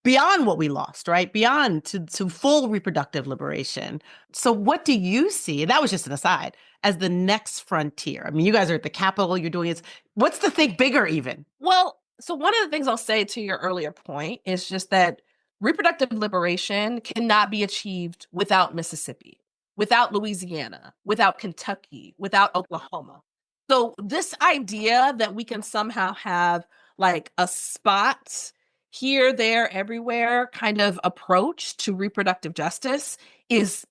beyond what we lost, right? Beyond to full reproductive liberation. So what do you see, and that was just an aside, as the next frontier? I mean, you guys are at the Capitol, you're doing it. What's the think bigger even? Well, so one of the things I'll say to your earlier point is just that reproductive liberation cannot be achieved without Mississippi, without Louisiana, without Kentucky, without Oklahoma. So this idea that we can somehow have like a spot here, there, everywhere kind of approach to reproductive justice is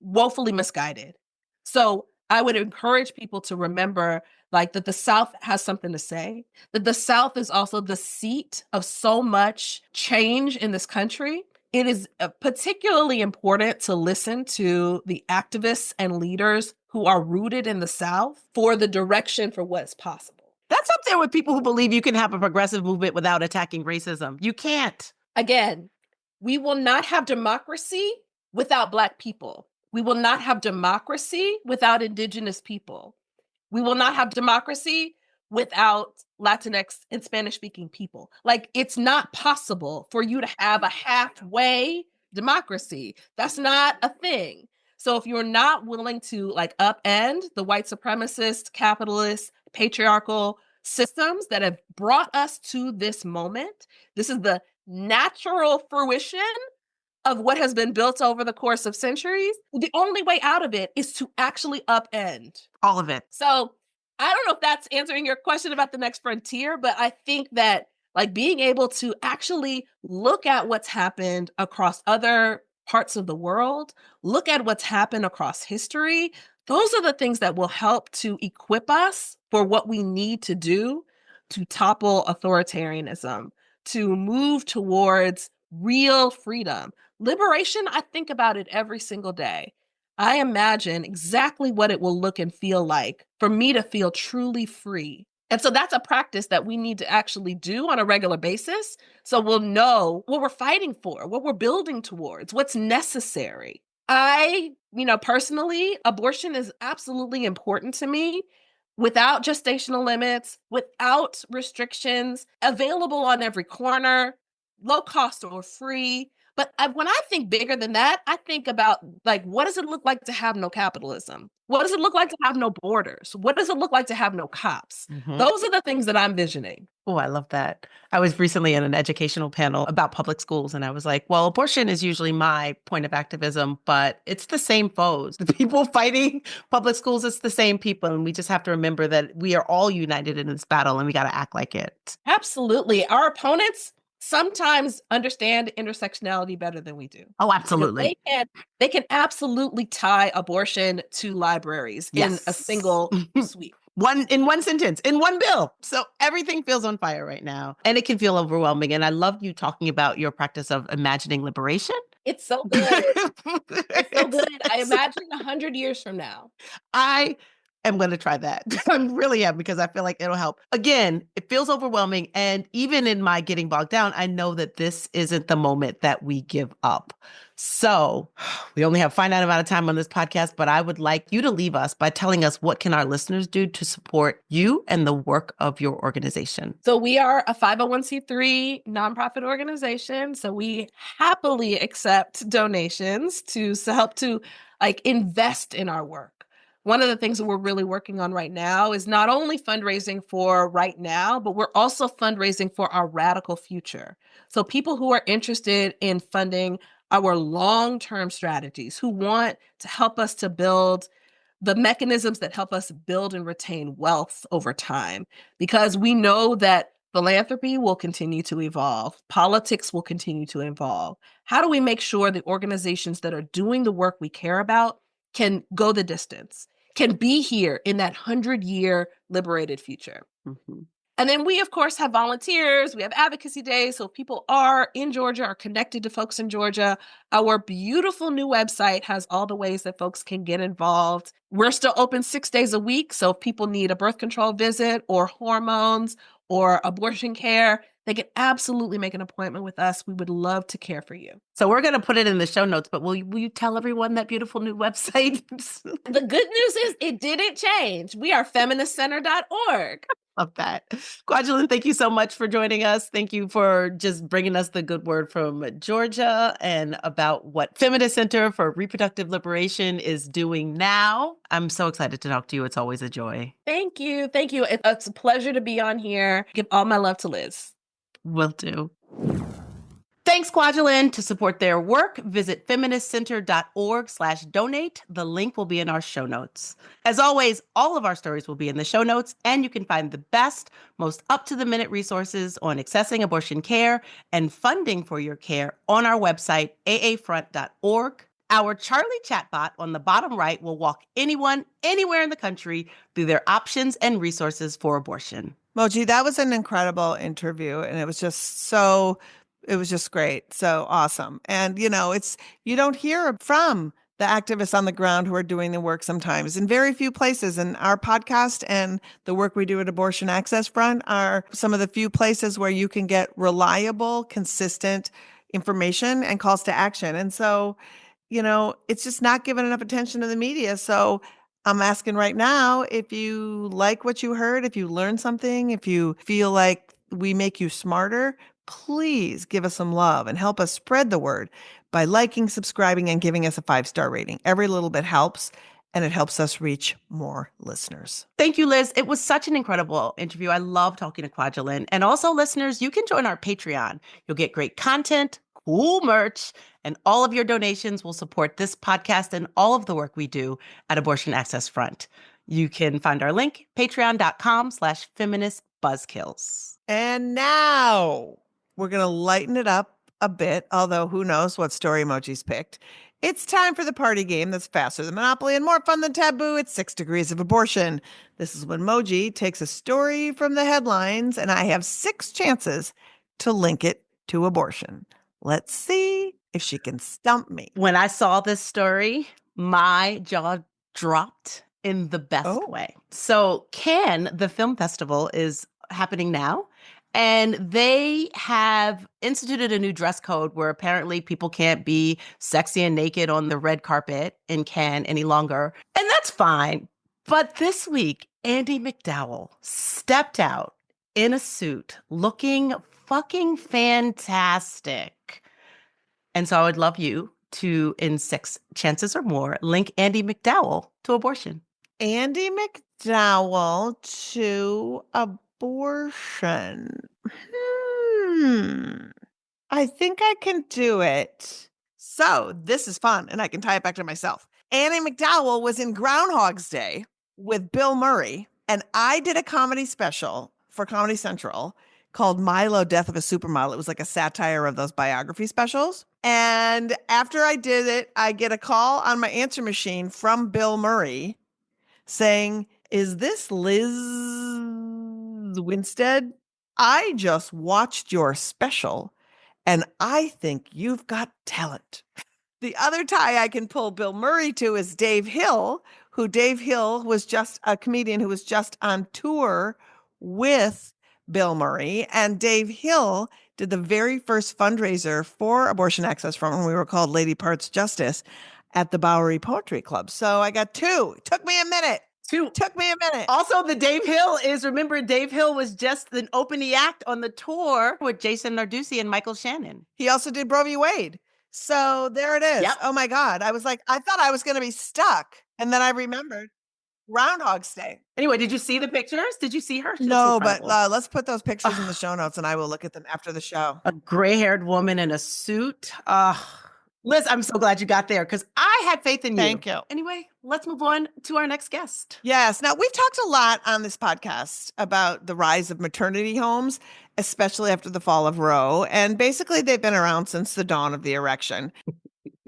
woefully misguided. So I would encourage people to remember like that the South has something to say, that the South is also the seat of so much change in this country. It is particularly important to listen to the activists and leaders who are rooted in the South for the direction for what's possible. That's up there with people who believe you can have a progressive movement without attacking racism. You can't. Again, we will not have democracy without Black people. We will not have democracy without Indigenous people. We will not have democracy without Latinx and Spanish-speaking people. Like, it's not possible for you to have a halfway democracy. That's not a thing. So if you're not willing to like upend the white supremacist, capitalist, patriarchal systems that have brought us to this moment, this is the natural fruition of what has been built over the course of centuries, the only way out of it is to actually upend all of it. So I don't know if that's answering your question about the next frontier, but I think that like being able to actually look at what's happened across other parts of the world, look at what's happened across history, those are the things that will help to equip us for what we need to do to topple authoritarianism, to move towards real freedom. Liberation, I think about it every single day. I imagine exactly what it will look and feel like for me to feel truly free. And so that's a practice that we need to actually do on a regular basis. So we'll know what we're fighting for, what we're building towards, what's necessary. Personally, abortion is absolutely important to me. Without gestational limits, without restrictions, available on every corner, low cost or free. But when I think bigger than that, I think about like, what does it look like to have no capitalism? What does it look like to have no borders? What does it look like to have no cops? Those are the things that I'm visioning. Oh, I love that. I was recently in an educational panel about public schools, and I was like, well, abortion is usually my point of activism, but it's the same foes. The people fighting public schools, it's the same people. And we just have to remember that we are all united in this battle, and we got to act like it. Absolutely. Our opponents sometimes understand intersectionality better than we do. Oh, absolutely. They can absolutely tie abortion to libraries in a single sweep. In one sentence, in one bill. So everything feels on fire right now. And it can feel overwhelming. And I love you talking about your practice of imagining liberation. It's so good. It's so good. I imagine 100 years from now. I'm going to try that. I really am, because I feel like it'll help. Again, it feels overwhelming. And even in my getting bogged down, I know that this isn't the moment that we give up. So we only have a finite amount of time on this podcast, but I would like you to leave us by telling us, what can our listeners do to support you and the work of your organization? So we are a 501c3 nonprofit organization. So we happily accept donations to help to invest in our work. One of the things that we're really working on right now is not only fundraising for right now, but we're also fundraising for our radical future. So people who are interested in funding our long-term strategies, who want to help us to build the mechanisms that help us build and retain wealth over time, because we know that philanthropy will continue to evolve. Politics will continue to evolve. How do we make sure the organizations that are doing the work we care about can go the distance, can be here in that 100-year liberated future? And then we, of course, have volunteers. We have advocacy days. So if people are in Georgia, are connected to folks in Georgia, our beautiful new website has all the ways that folks can get involved. We're still open 6 days a week. So if people need a birth control visit or hormones or abortion care, they can absolutely make an appointment with us. We would love to care for you. So we're going to put it in the show notes, but will you tell everyone that beautiful new website? The good news is it didn't change. We are feministcenter.org. Love that. Kwajelyn, thank you so much for joining us. Thank you for just bringing us the good word from Georgia and about what Feminist Center for Reproductive Liberation is doing now. I'm so excited to talk to you. It's always a joy. Thank you. Thank you. It's a pleasure to be on here. Give all my love to Liz. Will do. Thanks, Kwajelyn. To support their work, visit feministcenter.org/donate. The link will be in our show notes. As always, all of our stories will be in the show notes, and you can find the best, most up-to-the-minute resources on accessing abortion care and funding for your care on our website, aafront.org. Our Charlie chatbot on the bottom right will walk anyone, anywhere in the country through their options and resources for abortion. Moji, that was an incredible interview, and it was just great. So awesome. And, you don't hear from the activists on the ground who are doing the work sometimes in very few places. And our podcast and the work we do at Abortion Access Front are some of the few places where you can get reliable, consistent information and calls to action. And so, it's just not given enough attention to the media. So I'm asking right now, if you like what you heard, if you learned something, if you feel like we make you smarter, please give us some love and help us spread the word by liking, subscribing, and giving us a 5-star rating. Every little bit helps. and it helps us reach more listeners. Thank you, Liz. It was such an incredible interview. I love talking to Kwajelyn. And also, listeners, you can join our Patreon. You'll get great content, cool merch, and all of your donations will support this podcast and all of the work we do at Abortion Access Front. You can find our link, patreon.com/feministbuzzkills. And now we're going to lighten it up a bit, although who knows what story Moji's picked. It's time for the party game that's faster than Monopoly and more fun than Taboo. It's 6 Degrees of Abortion. This is when Moji takes a story from the headlines, and I have 6 chances to link it to abortion. Let's see if she can stump me. When I saw this story, my jaw dropped in the best way. So Cannes, the film festival, is happening now. And they have instituted a new dress code where apparently people can't be sexy and naked on the red carpet in Cannes any longer. And that's fine. But this week, Andie MacDowell stepped out in a suit looking fucking fantastic. And so I would love you to, in 6 chances or more, link Andie MacDowell to abortion. Andie MacDowell to abortion. I think I can do it. So this is fun, and I can tie it back to myself. Andie MacDowell was in Groundhog's Day with Bill Murray, and I did a comedy special for Comedy Central called Milo, Death of a Supermodel. It was like a satire of those biography specials. And after I did it, I get a call on my answer machine from Bill Murray saying, "Is this Liz Winstead? I just watched your special and I think you've got talent." The other tie I can pull Bill Murray to is Dave Hill, Dave Hill was just a comedian who was just on tour with Bill Murray. And Dave Hill did the very first fundraiser for Abortion Access Front when we were called Lady Parts Justice at the Bowery Poetry Club. So I got 2. It took me a minute. Took me a minute. Also, the Dave Hill remember, Dave Hill was just the opening act on the tour with Jason Narducci and Michael Shannon. He also did Roe v. Wade. So there it is. Yep. Oh my God. I was like, I thought I was going to be stuck. And then I remembered Groundhog's Day. Anyway, did you see the pictures? Did you see her? No, but let's put those pictures in the show notes and I will look at them after the show. A gray-haired woman in a suit. Liz, I'm so glad you got there because I had faith in you. Thank you. Anyway, let's move on to our next guest. Yes. Now, we've talked a lot on this podcast about the rise of maternity homes, especially after the fall of Roe. And basically, they've been around since the dawn of the erection.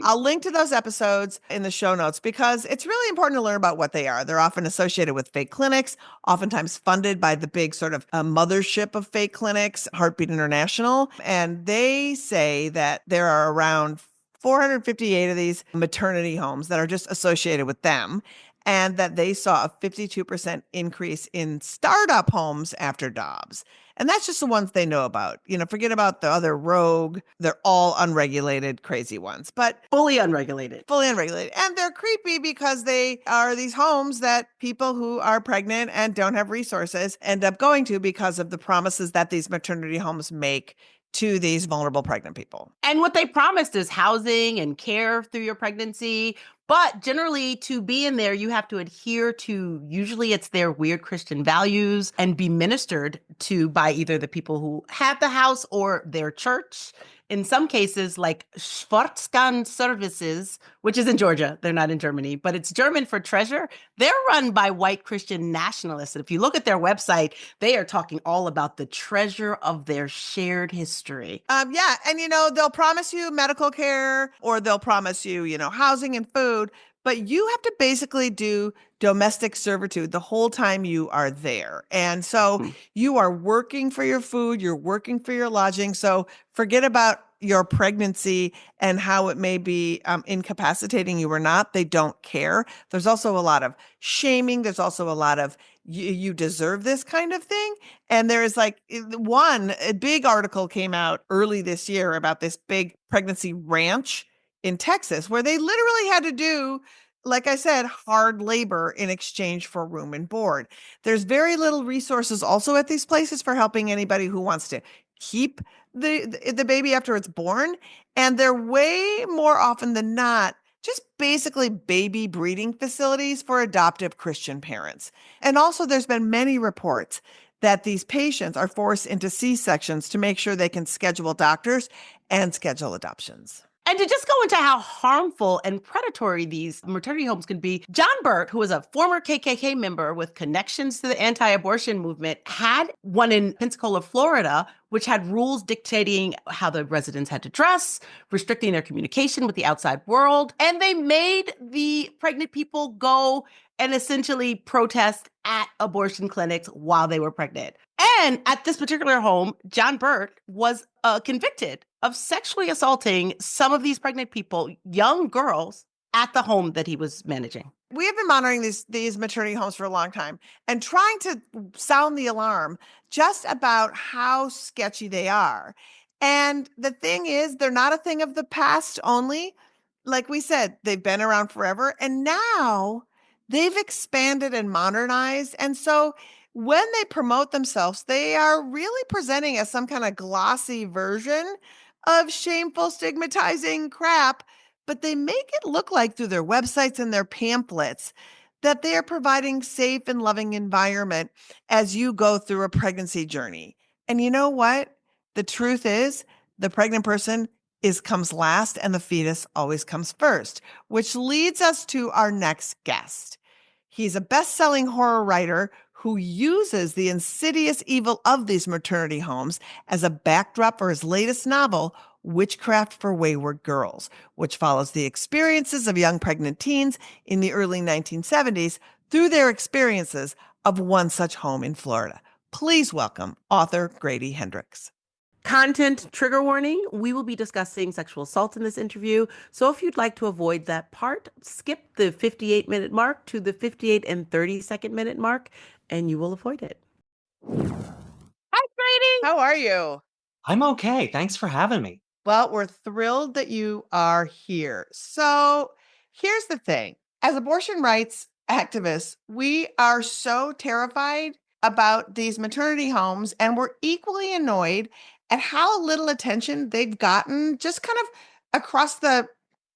I'll link to those episodes in the show notes because it's really important to learn about what they are. They're often associated with fake clinics, oftentimes funded by the big sort of mothership of fake clinics, Heartbeat International. And they say that there are around 458 of these maternity homes that are just associated with them, and that they saw a 52% increase in startup homes after Dobbs. And that's just the ones they know about. You know, forget about the other rogue. They're all unregulated, crazy ones, but fully unregulated. And they're creepy because they are these homes that people who are pregnant and don't have resources end up going to because of the promises that these maternity homes make to these vulnerable pregnant people. And what they promised is housing and care through your pregnancy. But generally, to be in there, you have to adhere to, usually it's their weird Christian values, and be ministered to by either the people who have the house or their church. In some cases, like Schwarzkahn Services, which is in Georgia, they're not in Germany, but it's German for treasure. They're run by white Christian nationalists. And if you look at their website, they are talking all about the treasure of their shared history. Yeah. And, you know, they'll promise you medical care or they'll promise you, you know, housing and food, but you have to basically do domestic servitude the whole time you are there. And so you are working for your food, you're working for your lodging. So forget about your pregnancy and how it may be incapacitating you or not. They don't care. There's also a lot of shaming. There's also a lot of you deserve this kind of thing. And there is like a big article came out early this year about this big pregnancy ranch in Texas where they literally had to do, like I said, hard labor in exchange for room and board. There's very little resources also at these places for helping anybody who wants to keep the baby after it's born. And they're way more often than not just basically baby breeding facilities for adoptive Christian parents. And also, there's been many reports that these patients are forced into C-sections to make sure they can schedule doctors and schedule adoptions. And to just go into how harmful and predatory these maternity homes can be, John Burt, who was a former KKK member with connections to the anti-abortion movement, had one in Pensacola, Florida, which had rules dictating how the residents had to dress, restricting their communication with the outside world. And they made the pregnant people go and essentially protest at abortion clinics while they were pregnant. And at this particular home, John Burt was convicted of sexually assaulting some of these pregnant people, young girls, at the home that he was managing. We have been monitoring these maternity homes for a long time and trying to sound the alarm just about how sketchy they are. And the thing is, they're not a thing of the past only. Like we said, they've been around forever. And now they've expanded and modernized. And so when they promote themselves, they are really presenting as some kind of glossy version of shameful, stigmatizing crap, but they make it look like through their websites and their pamphlets that they are providing safe and loving environment as you go through a pregnancy journey. And you know what? The truth is, the pregnant person comes last and the fetus always comes first, which leads us to our next guest. He's a best-selling horror writer who uses the insidious evil of these maternity homes as a backdrop for his latest novel, Witchcraft for Wayward Girls, which follows the experiences of young pregnant teens in the early 1970s through their experiences of one such home in Florida. Please welcome author Grady Hendrix. Content trigger warning. We will be discussing sexual assault in this interview. So if you'd like to avoid that part, skip the 58-minute mark to the 58 and 30-second minute mark, and you will avoid it. Hi, Grady. How are you? I'm okay. Thanks for having me. Well, we're thrilled that you are here. So here's the thing. As abortion rights activists, we are so terrified about these maternity homes, and we're equally annoyed at how little attention they've gotten just kind of across the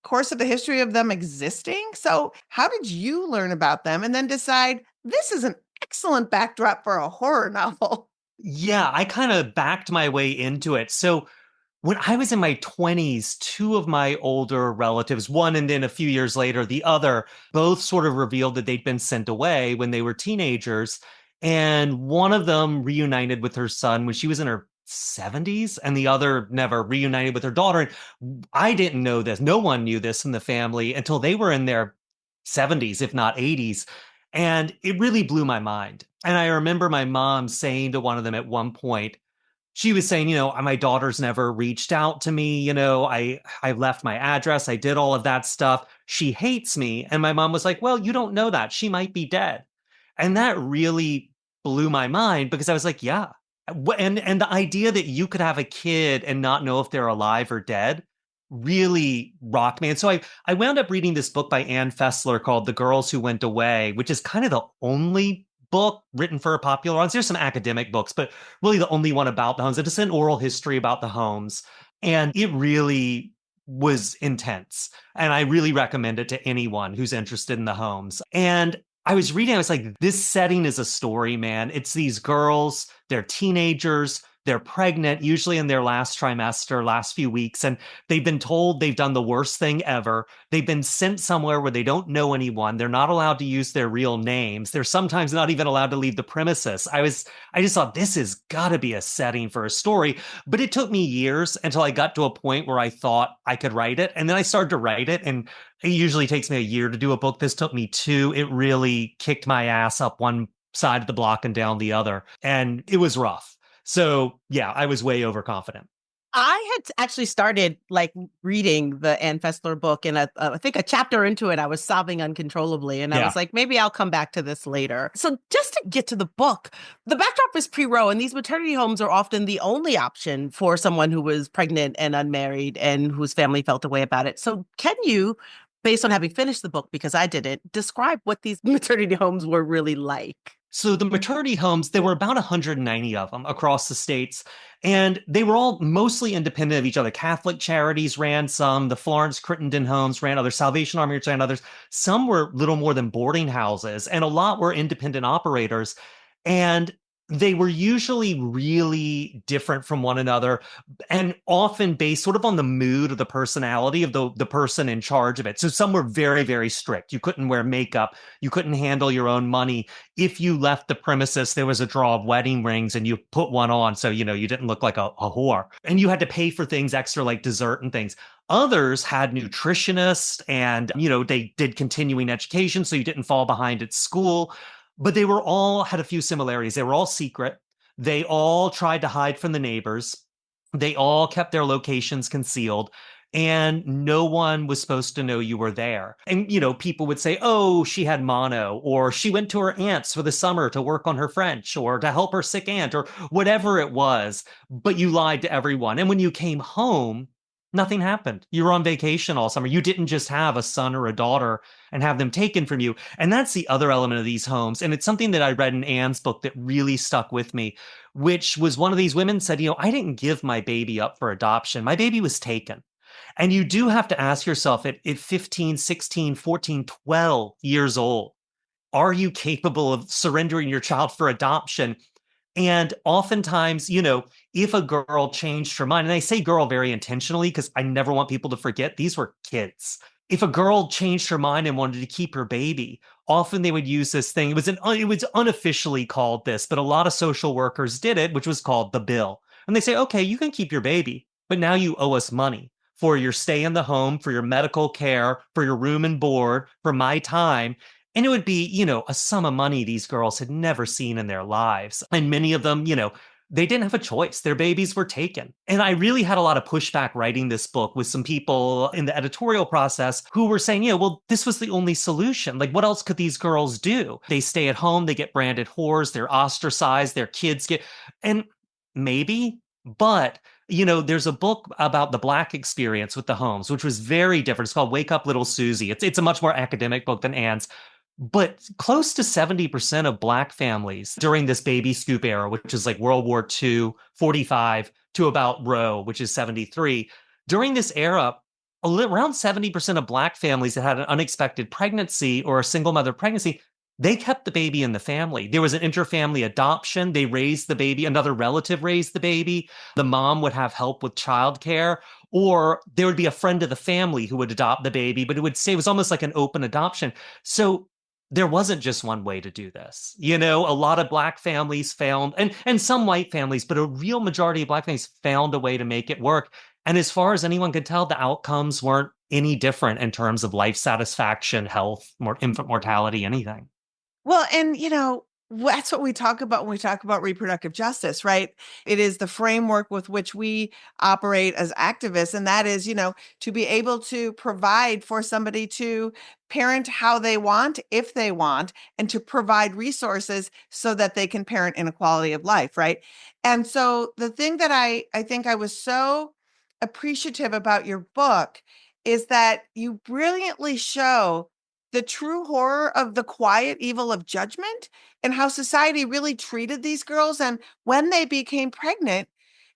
course of the history of them existing. So how did you learn about them and then decide this is an excellent backdrop for a horror novel? Yeah, I kind of backed my way into it. So when I was in my 20s, two of my older relatives, one and then a few years later, the other, both sort of revealed that they'd been sent away when they were teenagers. And one of them reunited with her son when she was in her 70s, and the other never reunited with her daughter. And I didn't know this. No one knew this in the family until they were in their 70s, if not 80s. And it really blew my mind. And I remember my mom saying to one of them at one point, she was saying, my daughter's never reached out to me. I left my address. I did all of that stuff. She hates me. And my mom was like, well, you don't know that. She might be dead. And that really blew my mind because I was like, yeah. And the idea that you could have a kid and not know if they're alive or dead really rocked me. And so I wound up reading this book by Ann Fessler called The Girls Who Went Away, which is kind of the only book written for a popular audience. There's some academic books, but really the only one about the homes. It's an oral history about the homes. And it really was intense. And I really recommend it to anyone who's interested in the homes. And I was reading, I was like, this setting is a story, man. It's these girls, they're teenagers, they're pregnant, usually in their last trimester, last few weeks, and they've been told they've done the worst thing ever. They've been sent somewhere where they don't know anyone. They're not allowed to use their real names. They're sometimes not even allowed to leave the premises. I just thought this has got to be a setting for a story. But it took me years until I got to a point where I thought I could write it. And then I started to write it, and it usually takes me a year to do a book. This took me 2. It really kicked my ass up one side of the block and down the other. And it was rough. So, yeah, I was way overconfident. I had actually started reading the Ann Fessler book, and I think a chapter into it, I was sobbing uncontrollably. And I was like, maybe I'll come back to this later. So just to get to the book, the backdrop is pre-Roe, and these maternity homes are often the only option for someone who was pregnant and unmarried and whose family felt a way about it. So can you, based on having finished the book, because I didn't, describe what these maternity homes were really like? So the maternity homes, there were about 190 of them across the states, and they were all mostly independent of each other. Catholic Charities ran some, the Florence Crittenden Homes ran others, Salvation Army ran others. Some were little more than boarding houses, and a lot were independent operators. And they were usually really different from one another and often based sort of on the mood or the personality of the person in charge of it. So some were very, very strict. You couldn't wear makeup. You couldn't handle your own money. If you left the premises, there was a draw of wedding rings and you put one on. So, you didn't look like a whore. And you had to pay for things extra like dessert and things. Others had nutritionists and, they did continuing education. So you didn't fall behind at school. But they were all had a few similarities. They were all secret. They all tried to hide from the neighbors. They all kept their locations concealed. And no one was supposed to know you were there. And, people would say, oh, she had mono, or she went to her aunt's for the summer to work on her French, or to help her sick aunt, or whatever it was. But you lied to everyone. And when you came home, nothing happened. You were on vacation all summer. You didn't just have a son or a daughter and have them taken from you. And that's the other element of these homes. And it's something that I read in Anne's book that really stuck with me, which was one of these women said, I didn't give my baby up for adoption. My baby was taken. And you do have to ask yourself at 15, 16, 14, 12 years old, are you capable of surrendering your child for adoption? And oftentimes, if a girl changed her mind, and I say girl very intentionally because I never want people to forget these were kids. If a girl changed her mind and wanted to keep her baby, often they would use this thing. It was unofficially called this, but a lot of social workers did it, which was called the bill. And they say, okay, you can keep your baby, but now you owe us money for your stay in the home, for your medical care, for your room and board, for my time. And it would be, a sum of money these girls had never seen in their lives. And many of them, they didn't have a choice. Their babies were taken. And I really had a lot of pushback writing this book with some people in the editorial process who were saying, well, this was the only solution. Like, what else could these girls do? They stay at home, they get branded whores, they're ostracized, their kids get, and maybe, but there's a book about the Black experience with the homes, which was very different. It's called Wake Up Little Susie. It's a much more academic book than Anne's. But close to 70% of Black families during this baby scoop era, which is like World War II, 45 to about Roe, which is 73, during this era, around 70% of Black families that had an unexpected pregnancy or a single mother pregnancy, they kept the baby in the family. There was an interfamily adoption. They raised the baby. Another relative raised the baby. The mom would have help with childcare, or there would be a friend of the family who would adopt the baby, but it was almost like an open adoption. So there wasn't just one way to do this. A lot of Black families found, and some white families, but a real majority of Black families found a way to make it work. And as far as anyone could tell, the outcomes weren't any different in terms of life satisfaction, health, infant mortality, anything. Well, and that's what we talk about when we talk about reproductive justice, right? It is the framework with which we operate as activists. And that is, to be able to provide for somebody to parent how they want, if they want, and to provide resources so that they can parent in a quality of life, right? And so the thing that I think I was so appreciative about your book is that you brilliantly show the true horror of the quiet evil of judgment and how society really treated these girls. And when they became pregnant,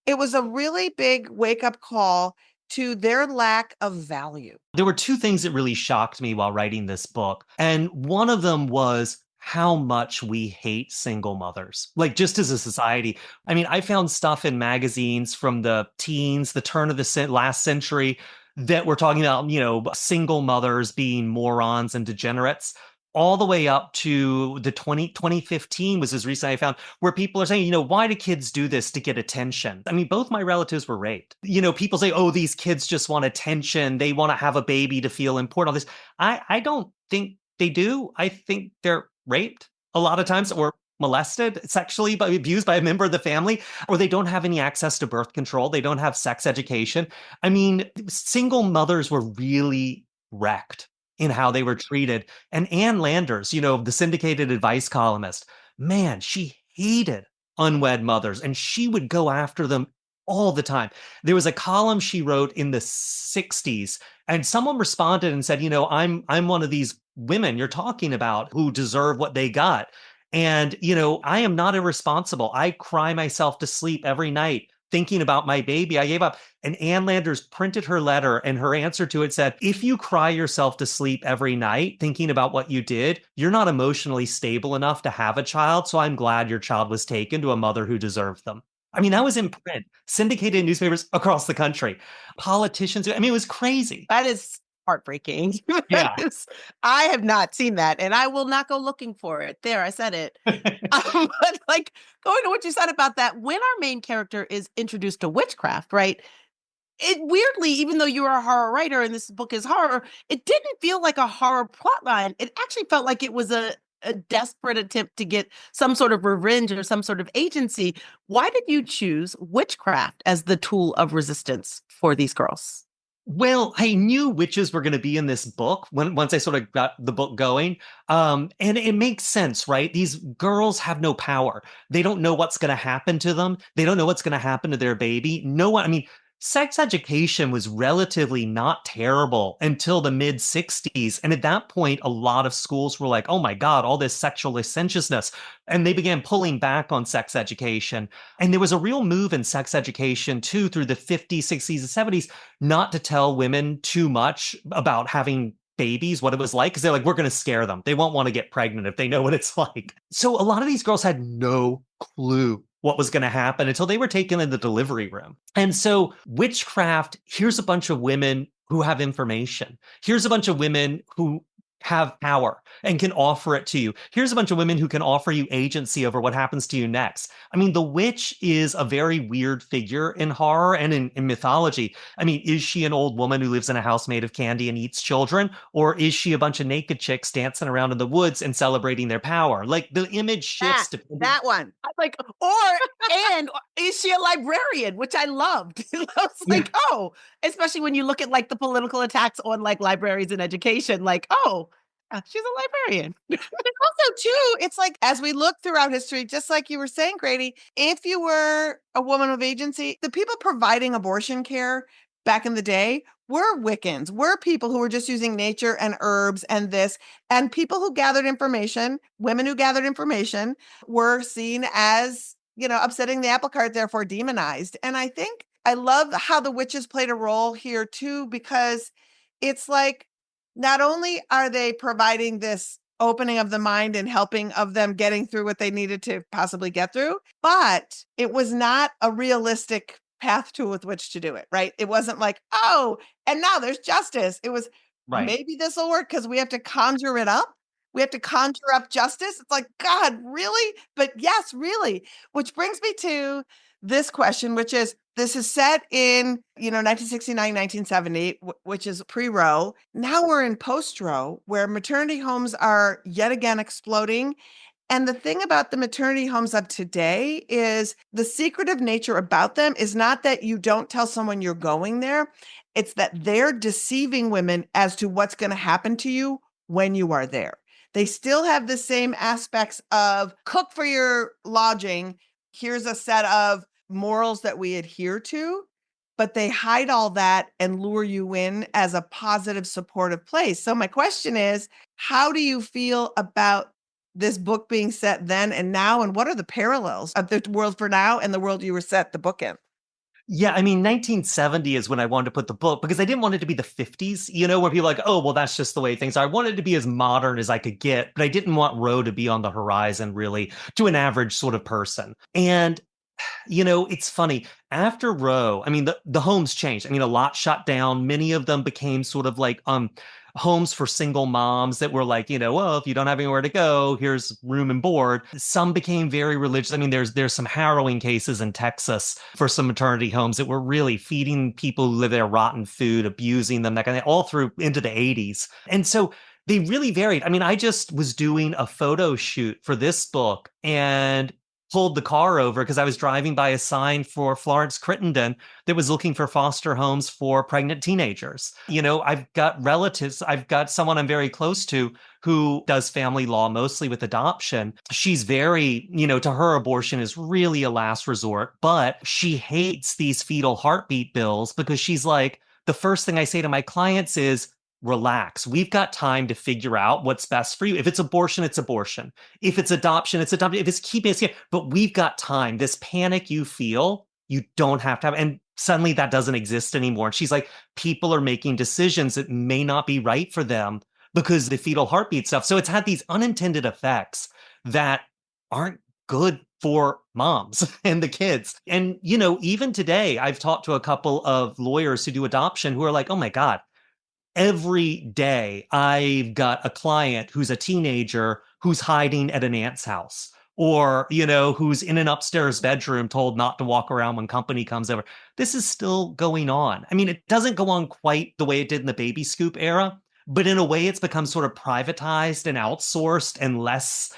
it was a really big wake-up call to their lack of value. There were two things that really shocked me while writing this book. And one of them was how much we hate single mothers, like just as a society. I mean, I found stuff in magazines from the teens, the turn of the last century, that we're talking about, single mothers being morons and degenerates, all the way up to the 2015 was as recent I found, where people are saying, why do kids do this to get attention? I mean, both my relatives were raped. People say, oh, these kids just want attention. They want to have a baby to feel important. All this. I don't think they do. I think they're raped a lot of times, or molested sexually, abused by a member of the family, or they don't have any access to birth control. They don't have sex education. I mean, single mothers were really wrecked in how they were treated. And Ann Landers, the syndicated advice columnist, man, she hated unwed mothers and she would go after them all the time. There was a column she wrote in the 60s and someone responded and said, I'm one of these women you're talking about who deserve what they got. And, I am not irresponsible. I cry myself to sleep every night thinking about my baby. I gave up. And Ann Landers printed her letter, and her answer to it said, if you cry yourself to sleep every night thinking about what you did, you're not emotionally stable enough to have a child. So I'm glad your child was taken to a mother who deserved them. I mean, that was in print, syndicated in newspapers across the country. Politicians, I mean, it was crazy. That is heartbreaking. Yeah. I have not seen that, and I will not go looking for it. There, I said it. But like going to what you said about that, when our main character is introduced to witchcraft, right? It weirdly, even though you are a horror writer and this book is horror, it didn't feel like a horror plotline. It actually felt like it was a desperate attempt to get some sort of revenge or some sort of agency. Why did you choose witchcraft as the tool of resistance for these girls? Well, I knew witches were going to be in this book once I sort of got the book going. And it makes sense, right? These girls have no power. They don't know what's going to happen to them. They don't know what's going to happen to their baby. No one, I mean, sex education was relatively not terrible until the mid 60s. And at that point, a lot of schools were like, oh my God, all this sexual licentiousness. And they began pulling back on sex education. And there was a real move in sex education too, through the 50s, 60s, and 70s, not to tell women too much about having babies, what it was like, because they're like, we're going to scare them. They won't want to get pregnant if they know what it's like. So a lot of these girls had no clue what was going to happen until they were taken in the delivery room. And so witchcraft, here's a bunch of women who have information. Here's a bunch of women who have power and can offer it to you. Here's a bunch of women who can offer you agency over what happens to you next. I mean, the witch is a very weird figure in horror and in mythology. I mean, is she an old woman who lives in a house made of candy and eats children? Or is she a bunch of naked chicks dancing around in the woods and celebrating their power? Like the image shifts. That one. Like, and is she a librarian, which I loved. I was like, oh, especially when you look at like the political attacks on like libraries and education, like, oh, she's a librarian. Also, too, it's like, as we look throughout history, just like you were saying, Grady, if you were a woman of agency, the people providing abortion care back in the day were Wiccans, were people who were just using nature and herbs and this, and people who gathered information, women who gathered information were seen as, upsetting the apple cart, therefore demonized. And I think I love how the witches played a role here too, because it's like, not only are they providing this opening of the mind and helping of them getting through what they needed to possibly get through, but it was not a realistic path to with which to do it, right? It wasn't like, oh, and now there's justice. It was Right. Maybe this will work because we have to conjure it up. We have to conjure up justice. It's like, God, really? But yes, really. Which brings me to this question, which is, this is set in, 1969, 1970, which is pre-Roe. Now we're in post-Roe, where maternity homes are yet again exploding. And the thing about the maternity homes of today is the secretive nature about them is not that you don't tell someone you're going there. It's that they're deceiving women as to what's going to happen to you when you are there. They still have the same aspects of cook for your lodging. Here's a set of morals that we adhere to, but they hide all that and lure you in as a positive, supportive place. So my question is, how do you feel about this book being set then and now? And what are the parallels of the world for now and the world you were set the book in? Yeah, I mean, 1970 is when I wanted to put the book because I didn't want it to be the 50s, where people are like, oh, well, that's just the way things are. I wanted it to be as modern as I could get, but I didn't want Roe to be on the horizon really to an average sort of person. And it's funny. After Roe, I mean, the homes changed. I mean, a lot shut down. Many of them became sort of like homes for single moms that were like, well, if you don't have anywhere to go, here's room and board. Some became very religious. I mean, there's some harrowing cases in Texas for some maternity homes that were really feeding people who live there rotten food, abusing them, that kind of thing, all through into the 80s. And so they really varied. I mean, I just was doing a photo shoot for this book and pulled the car over because I was driving by a sign for Florence Crittenden that was looking for foster homes for pregnant teenagers. I've got relatives. I've got someone I'm very close to who does family law, mostly with adoption. She's very, to her, abortion is really a last resort, but she hates these fetal heartbeat bills because she's like, the first thing I say to my clients is, relax. We've got time to figure out what's best for you. If it's abortion, it's abortion. If it's adoption, it's adoption. If it's keeping it here, but we've got time. This panic you feel, you don't have to have. And suddenly that doesn't exist anymore. And she's like, people are making decisions that may not be right for them because the fetal heartbeat stuff. So it's had these unintended effects that aren't good for moms and the kids. And, you know, even today, I've talked to a couple of lawyers who do adoption who are like, oh my God, every day I've got a client who's a teenager who's hiding at an aunt's house, or, you know, who's in an upstairs bedroom told not to walk around when company comes over. This is still going on. I mean, it doesn't go on quite the way it did in the baby scoop era, but in a way it's become sort of privatized and outsourced and less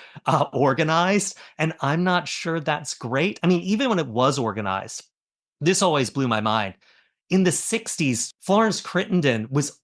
organized. And I'm not sure that's great. I mean, even when it was organized, this always blew my mind. In the 60s, Florence Crittenden was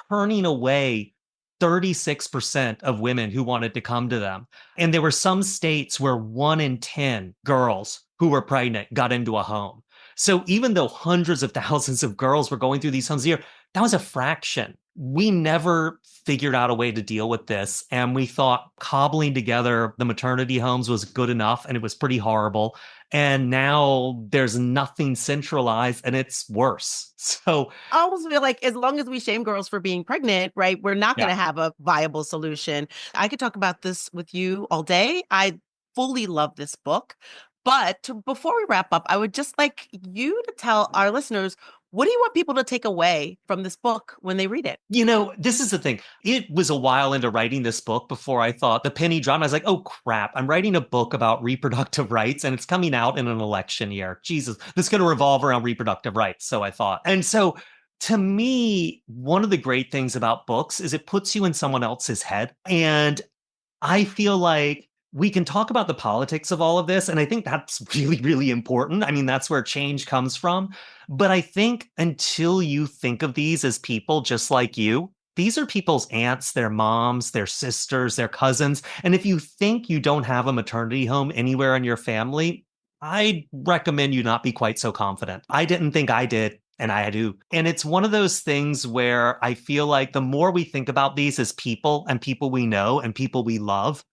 turning away 36% of women who wanted to come to them. And there were some states where 1 in 10 girls who were pregnant got into a home. So even though hundreds of thousands of girls were going through these homes a year, that was a fraction. We never figured out a way to deal with this. And we thought cobbling together the maternity homes was good enough, and it was pretty horrible. And now there's nothing centralized and it's worse. So I almost feel like as long as we shame girls for being pregnant, right, we're not going to have a viable solution. I could talk about this with you all day. I fully love this book. But before we wrap up, I would just like you to tell our listeners, what do you want people to take away from this book when they read it? You know, this is the thing. It was a while into writing this book before I thought the penny dropped. I was like, oh, crap. I'm writing a book about reproductive rights and it's coming out in an election year. Jesus, this is going to revolve around reproductive rights. So I thought. And so to me, one of the great things about books is it puts you in someone else's head. And I feel like we can talk about the politics of all of this. And I think that's really, really important. I mean, that's where change comes from. But I think until you think of these as people just like you, these are people's aunts, their moms, their sisters, their cousins. And if you think you don't have a maternity home anywhere in your family, I recommend you not be quite so confident. I didn't think I did. And I do. And it's one of those things where I feel like the more we think about these as people and people we know and people we love,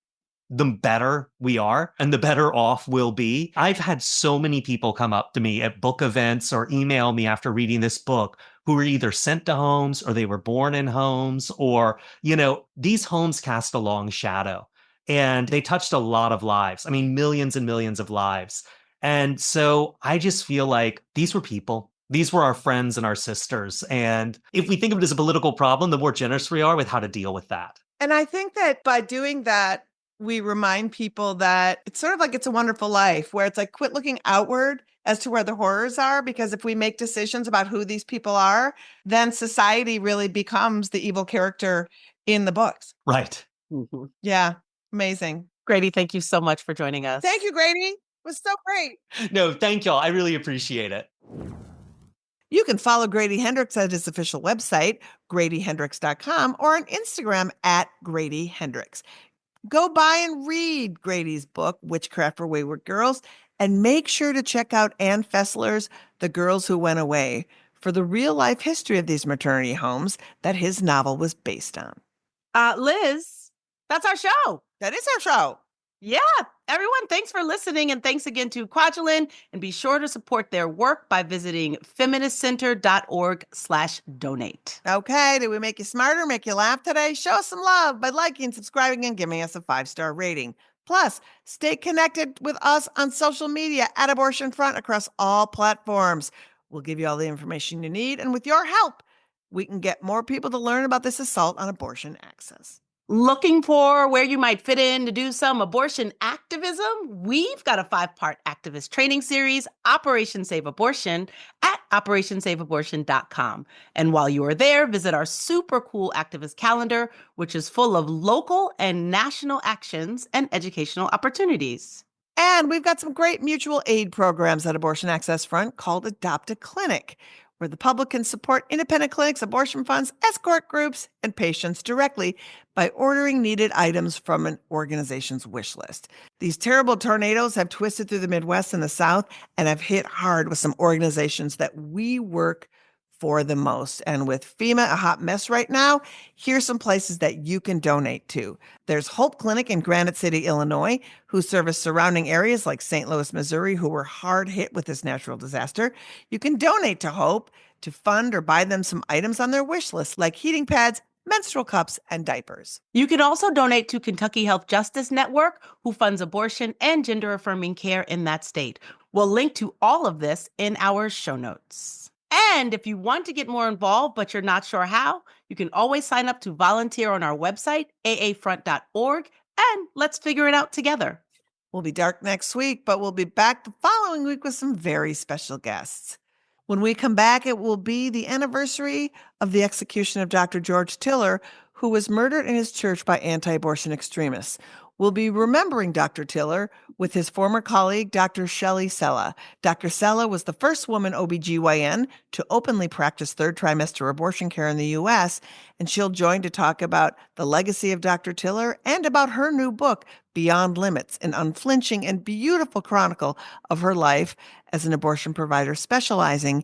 the better we are and the better off we'll be. I've had so many people come up to me at book events or email me after reading this book who were either sent to homes or they were born in homes, or, you know, these homes cast a long shadow and they touched a lot of lives. I mean, millions and millions of lives. And so I just feel like these were people. These were our friends and our sisters. And if we think of it as a political problem, the more generous we are with how to deal with that. And I think that by doing that, we remind people that it's sort of like It's a Wonderful Life, where it's like, quit looking outward as to where the horrors are, because if we make decisions about who these people are, then society really becomes the evil character in the books. Right. Mm-hmm. Yeah. Amazing. Grady, thank you so much for joining us. Thank you, Grady. It was so great. No, thank y'all. I really appreciate it. You can follow Grady Hendrix at his official website, gradyhendrix.com, or on Instagram at Grady Hendrix. Go buy and read Grady's book, Witchcraft for Wayward Girls, and make sure to check out Ann Fessler's The Girls Who Went Away for the real-life history of these maternity homes that his novel was based on. Liz, that's our show. That is our show. Yeah. Everyone, thanks for listening. And thanks again to Kwajelyn. And be sure to support their work by visiting feministcenter.org/donate. Okay. Did we make you smarter, make you laugh today? Show us some love by liking, subscribing, and giving us a 5-star rating. Plus, stay connected with us on social media at Abortion Front across all platforms. We'll give you all the information you need. And with your help, we can get more people to learn about this assault on abortion access. Looking for where you might fit in to do some abortion activism? We've got a 5-part activist training series, Operation Save Abortion, at operationsaveabortion.com. And while you are there, visit our super cool activist calendar, which is full of local and national actions and educational opportunities. And we've got some great mutual aid programs at Abortion Access Front called Adopt a Clinic, where the public can support independent clinics, abortion funds, escort groups, and patients directly by ordering needed items from an organization's wish list. These terrible tornadoes have twisted through the Midwest and the South and have hit hard with some organizations that we work for the most. And with FEMA a hot mess right now, here's some places that you can donate to. There's Hope Clinic in Granite City, Illinois, who service surrounding areas like St. Louis, Missouri, who were hard hit with this natural disaster. You can donate to Hope to fund or buy them some items on their wish list, like heating pads, menstrual cups, and diapers. You can also donate to Kentucky Health Justice Network, who funds abortion and gender-affirming care in that state. We'll link to all of this in our show notes. And if you want to get more involved, but you're not sure how, you can always sign up to volunteer on our website, aafront.org, and let's figure it out together. We'll be dark next week, but we'll be back the following week with some very special guests. When we come back, it will be the anniversary of the execution of Dr. George Tiller, who was murdered in his church by anti-abortion extremists. We'll be remembering Dr. Tiller with his former colleague, Dr. Shelley Sella. Dr. Sella was the first woman OBGYN to openly practice third trimester abortion care in the U.S., and she'll join to talk about the legacy of Dr. Tiller and about her new book, Beyond Limits, an unflinching and beautiful chronicle of her life as an abortion provider specializing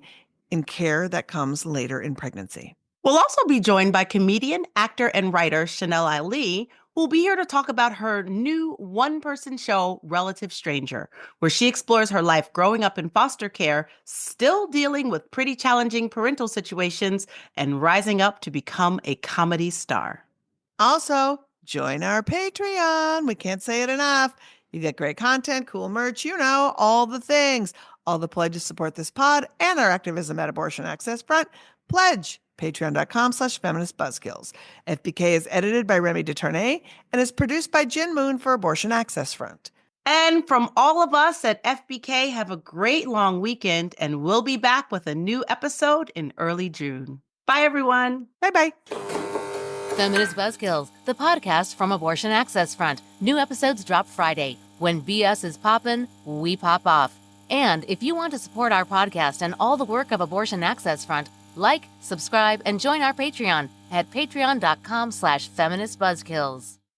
in care that comes later in pregnancy. We'll also be joined by comedian, actor, and writer Chanel Ali, who'll be here to talk about her new one-person show, Relative Stranger, where she explores her life growing up in foster care, still dealing with pretty challenging parental situations, and rising up to become a comedy star. Also, join our Patreon. We can't say it enough. You get great content, cool merch, all the things. All the pledges support this pod and our activism at Abortion Access Front. Pledge. Patreon.com/feminist buzzkills. FBK is edited by Remy DeTournay and is produced by Jen Moon for Abortion Access Front. And from all of us at FBK, have a great long weekend, and we'll be back with a new episode in early June. Bye, everyone. Bye-bye. Feminist Buzzkills, the podcast from Abortion Access Front. New episodes drop Friday. When BS is poppin', we pop off. And if you want to support our podcast and all the work of Abortion Access Front, like, subscribe, and join our Patreon at patreon.com/feministbuzzkills.